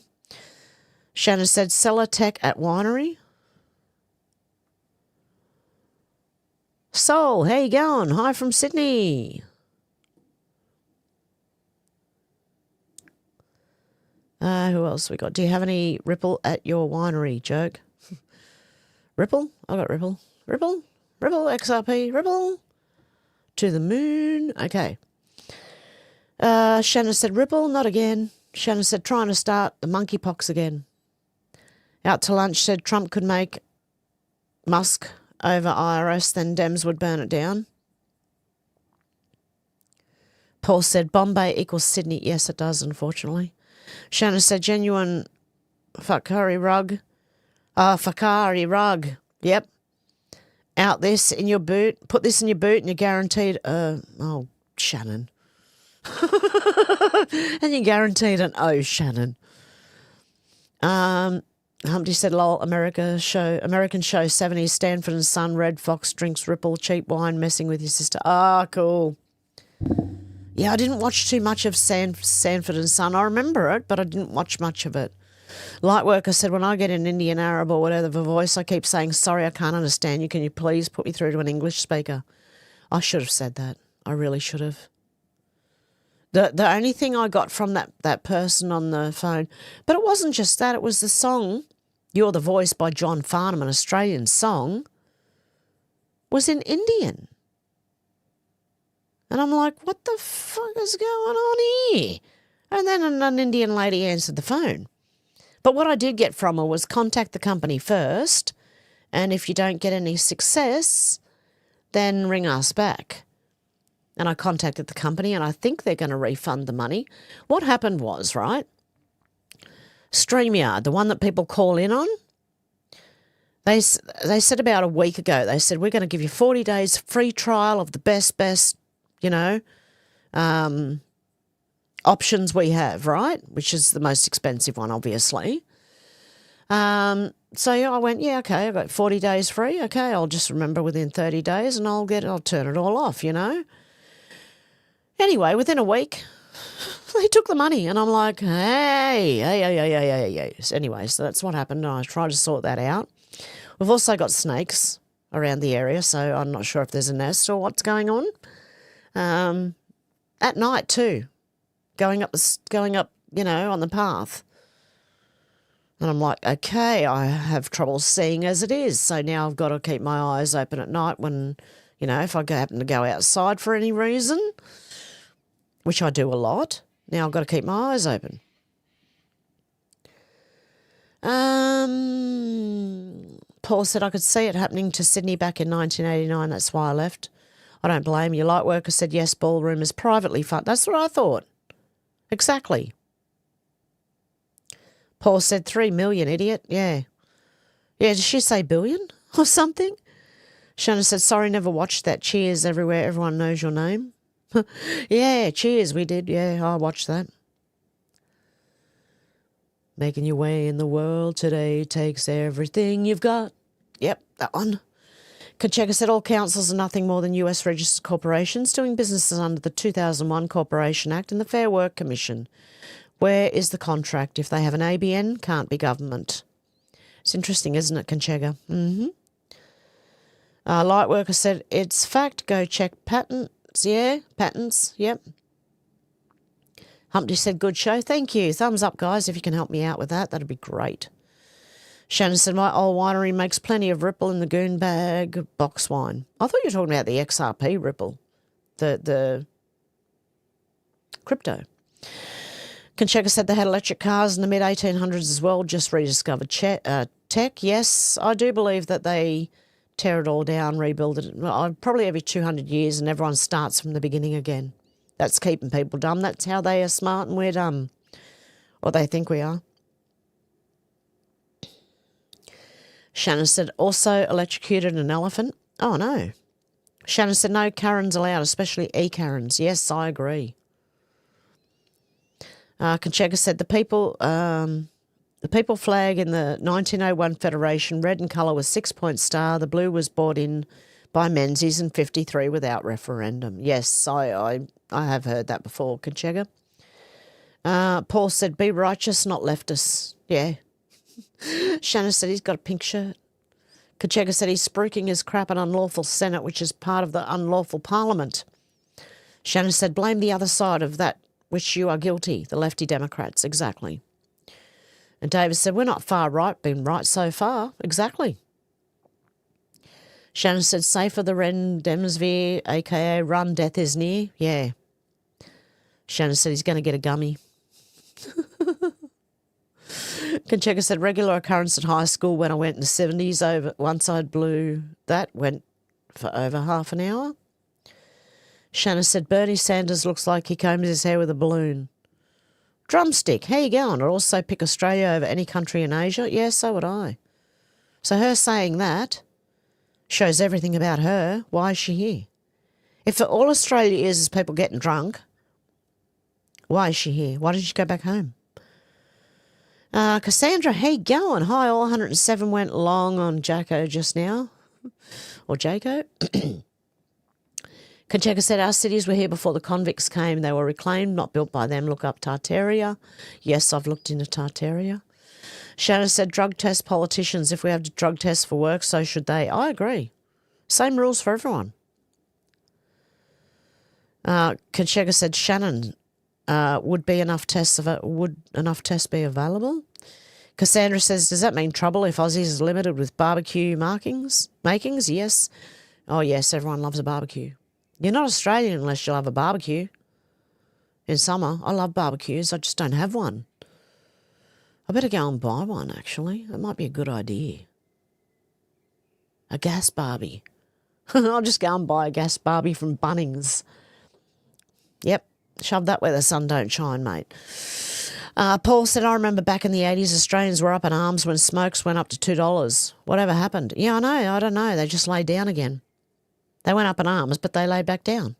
Shanna said, Celatech at winery. Sol, how you going? Hi from Sydney. Who else we got? Do you have any Ripple at your winery, Joke? Ripple? I got Ripple. Ripple? Ripple, XRP, Ripple. To the moon. Okay. Shanna said, Ripple, not again. Shanna said, trying to start the monkeypox again. Out to lunch said Trump could make Musk over IRS, then Dems would burn it down. Paul said, Bombay equals Sydney. Yes, it does, unfortunately. Shanna said, genuine Fakari rug. Fakari rug. Yep. Out this in your boot. Put this in your boot and you're guaranteed, Shannon. And you're guaranteed an Shannon. Humpty said, lol, American show 70s, Stanford and Son, Red Fox, drinks Ripple, cheap wine, messing with your sister. Cool. Yeah, I didn't watch too much of Sanford and Son. I remember it, but I didn't watch much of it. Lightworker said, when I get an Indian, Arab or whatever voice, I keep saying, sorry, I can't understand you. Can you please put me through to an English speaker? I should have said that. I really should have. The only thing I got from that person on the phone, but it wasn't just that, it was the song, You're the Voice by John Farnham, an Australian song, was in Indian. And I'm like, what the fuck is going on here? And then an Indian lady answered the phone. But what I did get from her was contact the company first, and if you don't get any success, then ring us back. And I contacted the company, and I think they're going to refund the money. What happened was, right, StreamYard, the one that people call in on, they said about a week ago, they said, we're going to give you 40 days free trial of the best, options we have, right, which is the most expensive one, obviously. So I went, yeah, okay, I got 40 days free. Okay, I'll just remember within 30 days and I'll turn it all off, Anyway, within a week, they took the money and I'm like, hey. Anyway, so that's what happened. And I tried to sort that out. We've also got snakes around the area, so I'm not sure if there's a nest or what's going on. At night too, going up, on the path. And I'm like, okay, I have trouble seeing as it is. So now I've got to keep my eyes open at night when, if I happen to go outside for any reason, which I do a lot. Now I've got to keep my eyes open. Paul said, I could see it happening to Sydney back in 1989. That's why I left. I don't blame you. Lightworker said, yes, ballroom is privately funded. That's what I thought. Exactly. Paul said 3 million, idiot. Yeah. Yeah, did she say billion or something? Shanna said, sorry, never watched that. Cheers everywhere. Everyone knows your name. Yeah, cheers, we did. Yeah, I watched that. Making your way in the world today takes everything you've got. Yep, that one. Kacheka said all councils are nothing more than US registered corporations doing businesses under the 2001 Corporation Act and the Fair Work Commission. Where is the contract? If they have an ABN, can't be government. It's interesting, isn't it, Conchega? Lightworker said, it's fact, go check patents. Yeah, patents, yep. Humpty said, good show. Thank you. Thumbs up, guys, if you can help me out with that. That'd be great. Shannon said, my old winery makes plenty of Ripple in the goon bag box wine. I thought you were talking about the XRP Ripple, the crypto. Concheka said they had electric cars in the mid-1800s as well, just rediscovered tech. Yes, I do believe that they tear it all down, rebuild it, probably every 200 years, and everyone starts from the beginning again. That's keeping people dumb. That's how they are smart and we're dumb. Or they think we are. Shannon said, also electrocuted an elephant. Oh, no. Shannon said, no Karens allowed, especially E-Karens. Yes, I agree. Conchega said, the people flag in the 1901 Federation, red in colour was 6-point star. The blue was brought in by Menzies in 53 without referendum. Yes, I have heard that before, Conchega. Paul said, be righteous, not leftist. Yeah. Shannon said he's got a pink shirt. Conchega said he's spruiking his crap an unlawful Senate, which is part of the unlawful Parliament. Shannon said, blame the other side of that, which you are guilty, the lefty Democrats. Exactly. And David said, we're not far right, been right so far. Exactly. Shannon said, safer the Ren Demsvere, a.k.a. run, death is near. Yeah. Shannon said he's going to get a gummy. Conchega said, regular occurrence at high school when I went in the 70s. Once I blew that, went for over half an hour. Shannon said, Bernie Sanders looks like he combs his hair with a balloon. Drumstick, how you going? I'd also pick Australia over any country in Asia. Yeah, so would I. So her saying that shows everything about her. Why is she here? If all Australia is people getting drunk, why is she here? Why did she go back home? Cassandra, how you going? Hi, all 107 went long on Jacko just now. Or Jaco. Conchega said, our cities were here before the convicts came. They were reclaimed, not built by them. Look up Tartaria. Yes, I've looked into Tartaria. Shannon said, drug test politicians. If we have to drug test for work, so should they. I agree. Same rules for everyone. Conchega said, Shannon, would enough tests be available? Cassandra says, does that mean trouble if Aussies is limited with barbecue makings? Yes. Oh, yes, everyone loves a barbecue. You're not Australian unless you'll have a barbecue. In summer, I love barbecues. I just don't have one. I better go and buy one, actually. That might be a good idea. A gas barbie. I'll just go and buy a gas barbie from Bunnings. Yep, shove that where the sun don't shine, mate. Paul said, I remember back in the 80s, Australians were up in arms when smokes went up to $2. Whatever happened? Yeah, I know. I don't know. They just laid down again. They went up in arms, but they laid back down.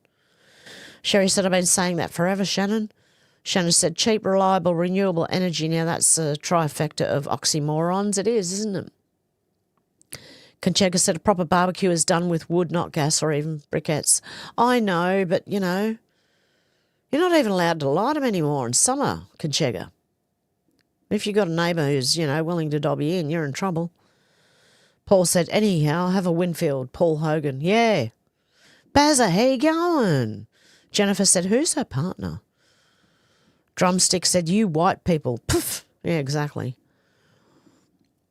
Sherry said, I've been saying that forever, Shannon. Shannon said, cheap, reliable, renewable energy. Now that's a trifecta of oxymorons. It is, isn't it? Conchega said, a proper barbecue is done with wood, not gas or even briquettes. I know, but, you know, you're not even allowed to light them anymore in summer, Conchega. If you've got a neighbour who's, you know, willing to dob you in, you're in trouble. Paul said, anyhow, have a Winfield. Paul Hogan. Yeah. Bazza, how you going? Jennifer said, who's her partner? Drumstick said, you white people. Poof. Yeah, exactly.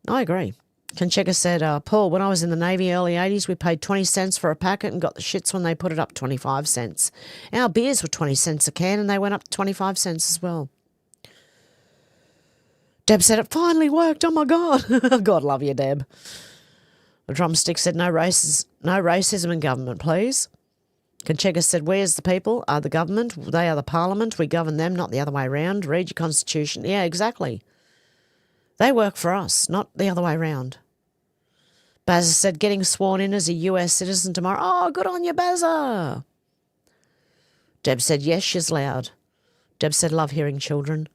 I agree. Conchega said, Paul, when I was in the Navy early 80s, we paid 20 cents for a packet and got the shits when they put it up 25 cents. Our beers were 20 cents a can and they went up to 25 cents as well. Deb said, it finally worked. Oh, my God. God love you, Deb. The Drumstick said, no racism in government, please. Conchega said, where's the people? Are the government? They are the parliament. We govern them, not the other way around. Read your constitution. Yeah, exactly. They work for us, not the other way round. Bazza said, getting sworn in as a US citizen tomorrow. Oh, good on you, Bazza. Deb said, yes, she's loud. Deb said, love hearing children.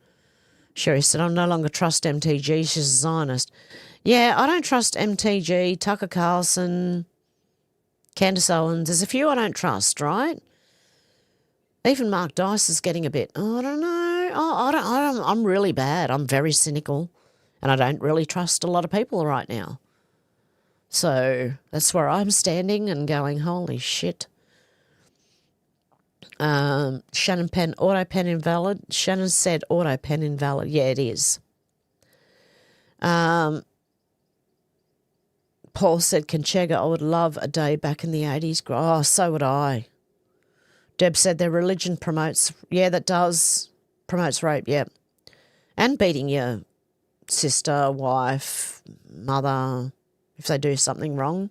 Sherry said, I no longer trust MTG. She's a Zionist. Yeah, I don't trust MTG, Tucker Carlson, Candace Owens, there's a few I don't trust, right? Even Mark Dice is getting a bit, oh, I don't know. I'm really bad. I'm very cynical, and I don't really trust a lot of people right now. So that's where I'm standing and going, holy shit. Shannon Penn, auto pen invalid. Shannon said auto pen invalid. Yeah, it is. Paul said, Conchega, I would love a day back in the 80s. Oh, so would I. Deb said their religion promotes, yeah, that does, promotes rape, yeah. And beating your sister, wife, mother, if they do something wrong.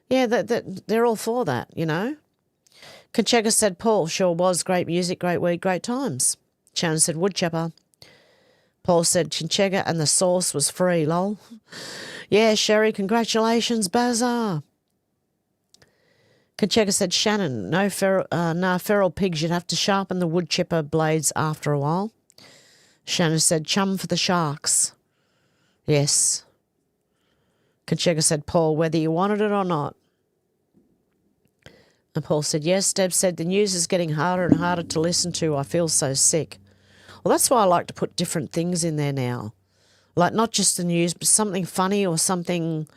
Yeah, they're all for that, you know. Conchega said, Paul, sure was, great music, great weed, great times. Shannon said, woodchopper. Paul said, Conchega and the sauce was free, lol. Yeah, Sherry, congratulations, Bazaar. Conchega said, Shannon, no feral pigs, you'd have to sharpen the wood chipper blades after a while. Shannon said, chum for the sharks. Yes. Conchega said, Paul, whether you wanted it or not. And Paul said, yes. Deb said, the news is getting harder and harder to listen to. I feel so sick. Well, that's why I like to put different things in there now. Like not just the news, but something funny or something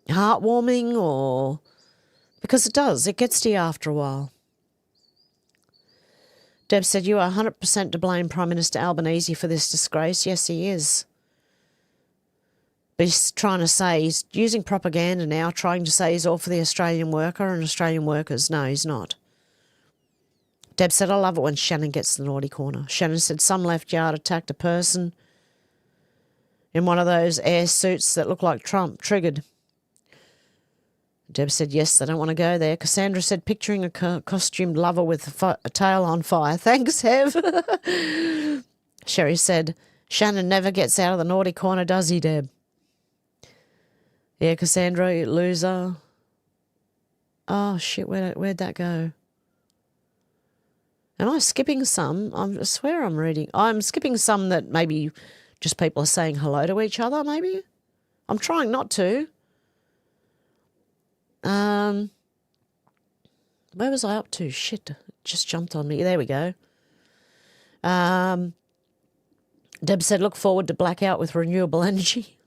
heartwarming or... Because it does. It gets to you after a while. Deb said, you are 100% to blame Prime Minister Albanese for this disgrace. Yes, he is. But he's trying to say, he's using propaganda now, trying to say he's all for the Australian worker and Australian workers. No, he's not. Deb said, I love it when Shannon gets the naughty corner. Shannon said, some left yard attacked a person in one of those air suits that look like Trump, triggered. Deb said, yes, they don't want to go there. Cassandra said, picturing a costumed lover with a tail on fire. Thanks, Hev. Sherry said, Shannon never gets out of the naughty corner, does he, Deb? Yeah, Cassandra, you loser. Oh, shit, where'd that go? Am I skipping some? I swear I'm reading. I'm skipping some that maybe just people are saying hello to each other, maybe? I'm trying not to. Where was I up to? Shit, it just jumped on me. There we go. Deb said, look forward to blackout with renewable energy.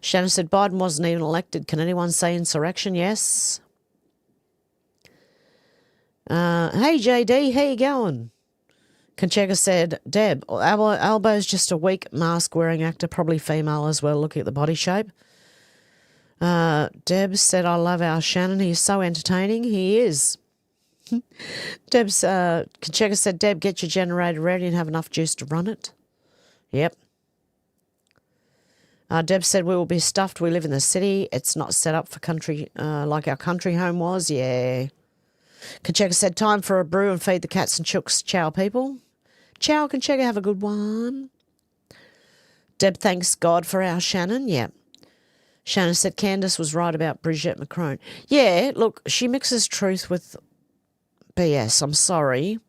Shannon said, Biden wasn't even elected. Can anyone say insurrection? Yes. Hey, JD, how you going? Conchega said, Deb, Albo's just a weak mask-wearing actor, probably female as well, looking at the body shape. Deb said, I love our Shannon. He's so entertaining. He is. Conchega said, Deb, get your generator ready and have enough juice to run it. Yep. Deb said, we will be stuffed. We live in the city. It's not set up for country like our country home was. Yeah. Conchega said, time for a brew and feed the cats and chooks. Ciao, people. Ciao, Conchega. Have a good one. Deb thanks God for our Shannon. Yeah. Shannon said, Candace was right about Brigitte Macron. Yeah, look, she mixes truth with BS. I'm sorry.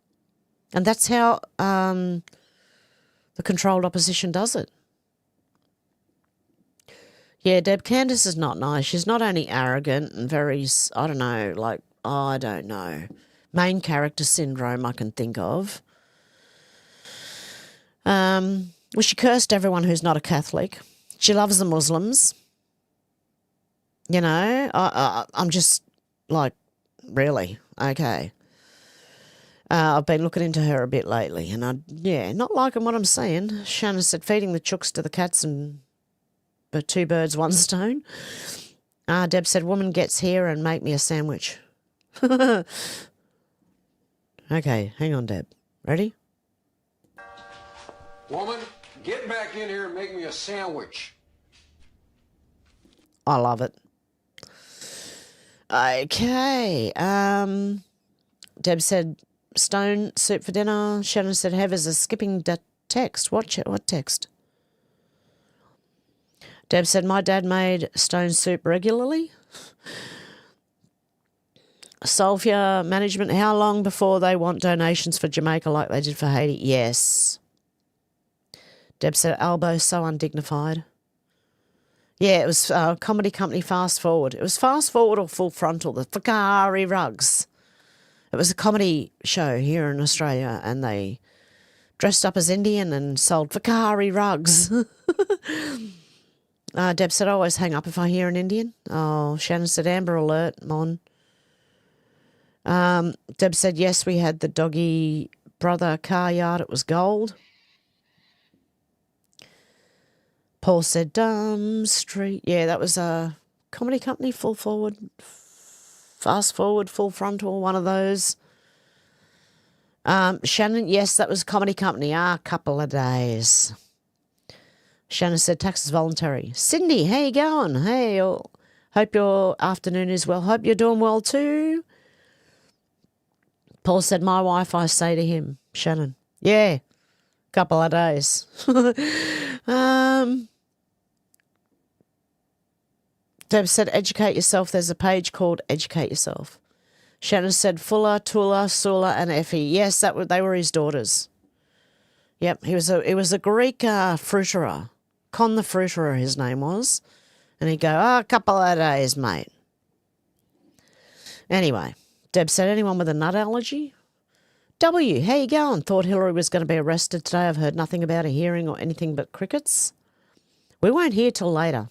And that's how the controlled opposition does it. Yeah, Deb, Candace is not nice. She's not only arrogant and very, I don't know. Main character syndrome I can think of. Well, she cursed everyone who's not a Catholic. She loves the Muslims. You know, I'm just like, really? Okay. I've been looking into her a bit lately and not liking what I'm saying. Shannon said, feeding the chooks to the cats and two birds, one stone. Deb said, woman gets here and make me a sandwich. Okay, hang on, Deb. Ready? Woman, get back in here and make me a sandwich. I love it. Okay. Deb said, stone soup for dinner. Shannon said, Heathers is skipping the text. What text? Deb said, my dad made stone soup regularly. Sulphur management, how long before they want donations for Jamaica like they did for Haiti? Yes. Deb said, Albo's so undignified. Yeah, it was comedy company Fast Forward. It was Fast Forward or Full Frontal, the Fakari Rugs. It was a comedy show here in Australia, and they dressed up as Indian and sold Fakari rugs. Deb said, I always hang up if I hear an Indian. Oh, Shannon said, Amber Alert, Mon. Deb said, yes, we had the doggy brother car yard. It was gold. Paul said, Dumb Street. Yeah, that was a comedy company, Full Forward, Fast Forward, Full Frontal, one of those. Shannon, yes, that was a comedy company. A couple of days. Shannon said, tax is voluntary. Cindy, how you going? Hey, hope your afternoon is well. Hope you're doing well too. Paul said, my wife, I say to him, Shannon, yeah, couple of days. Deb said, educate yourself. There's a page called Educate Yourself. Shannon said, Fuller, Tula, Sula, and Effie. Yes, they were his daughters. Yep, it was a Greek fruiterer. Con the fruiterer, his name was. And he'd go, a couple of days, mate. Anyway, Deb said, anyone with a nut allergy? W, how you going? Thought Hillary was going to be arrested today. I've heard nothing about a hearing or anything but crickets. We won't hear till later,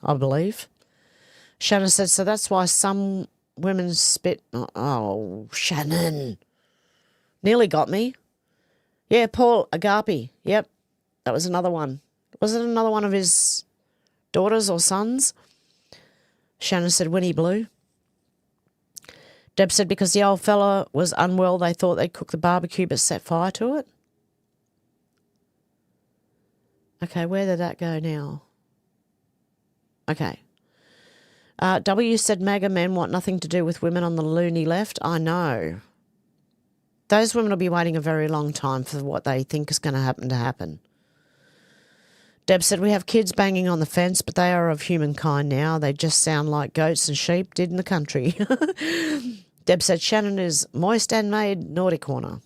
I believe. Shannon said, so that's why some women spit. Oh, Shannon. Nearly got me. Yeah, Paul Agape. Yep, that was another one. Was it another one of his daughters or sons? Shannon said, Winnie Blue. Deb said, because the old fella was unwell, they thought they'd cook the barbecue but set fire to it. Okay, where did that go now? Okay. W said, MAGA men want nothing to do with women on the loony left. I know. Those women will be waiting a very long time for what they think is going to happen. Deb said, we have kids banging on the fence, but they are of humankind now. They just sound like goats and sheep did in the country. Deb said, Shannon is moist and made naughty corner.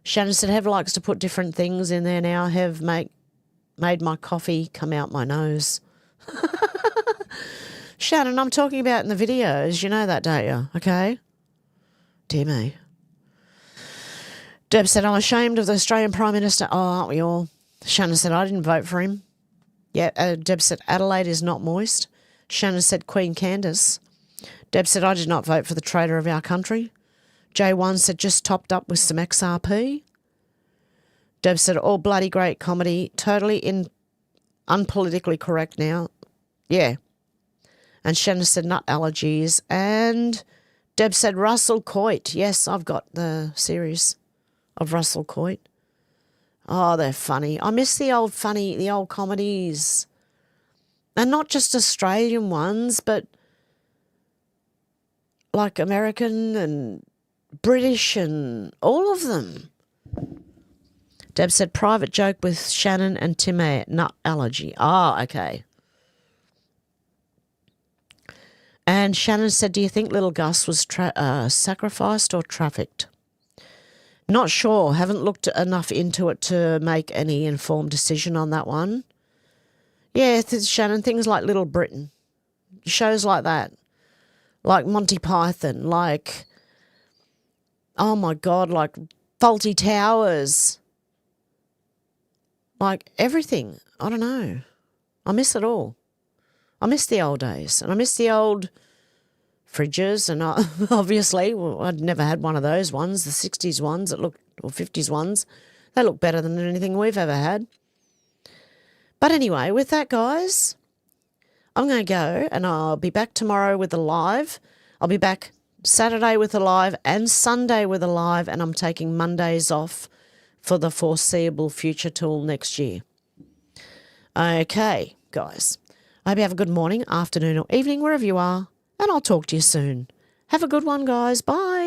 Shannon said, Hev likes to put different things in there now. Hev made my coffee come out my nose. Shannon, I'm talking about in the videos. You know that, don't you? Okay? Dear me. Deb said, I'm ashamed of the Australian Prime Minister. Oh, aren't we all? Shannon said, I didn't vote for him. Yeah, Deb said, Adelaide is not moist. Shannon said, Queen Candace. Deb said, I did not vote for the traitor of our country. J1 said, just topped up with some XRP. Deb said, all bloody great comedy, totally unpolitically correct now. Yeah. And Shannon said, nut allergies. And Deb said, Russell Coit. Yes, I've got the series of Russell Coit. Oh, they're funny. I miss the old comedies. And not just Australian ones, but like American and British and all of them. Deb said, private joke with Shannon and Timmy, nut allergy. Ah, okay. And Shannon said, do you think little Gus was sacrificed or trafficked? Not sure. Haven't looked enough into it to make any informed decision on that one. Yeah, Shannon, things like Little Britain, shows like that, like Monty Python, like, oh my God, like Faulty Towers, like everything. I don't know. I miss it all. I miss the old days, and I miss the old fridges, and obviously, I'd never had one of those ones, the 60s ones that look, or 50s ones. They look better than anything we've ever had. But anyway, with that, guys, I'm going to go, and I'll be back tomorrow with a live. I'll be back Saturday with a live and Sunday with a live, and I'm taking Mondays off for the foreseeable future till next year. Okay, guys. I hope you have a good morning, afternoon, or evening, wherever you are, and I'll talk to you soon. Have a good one, guys. Bye.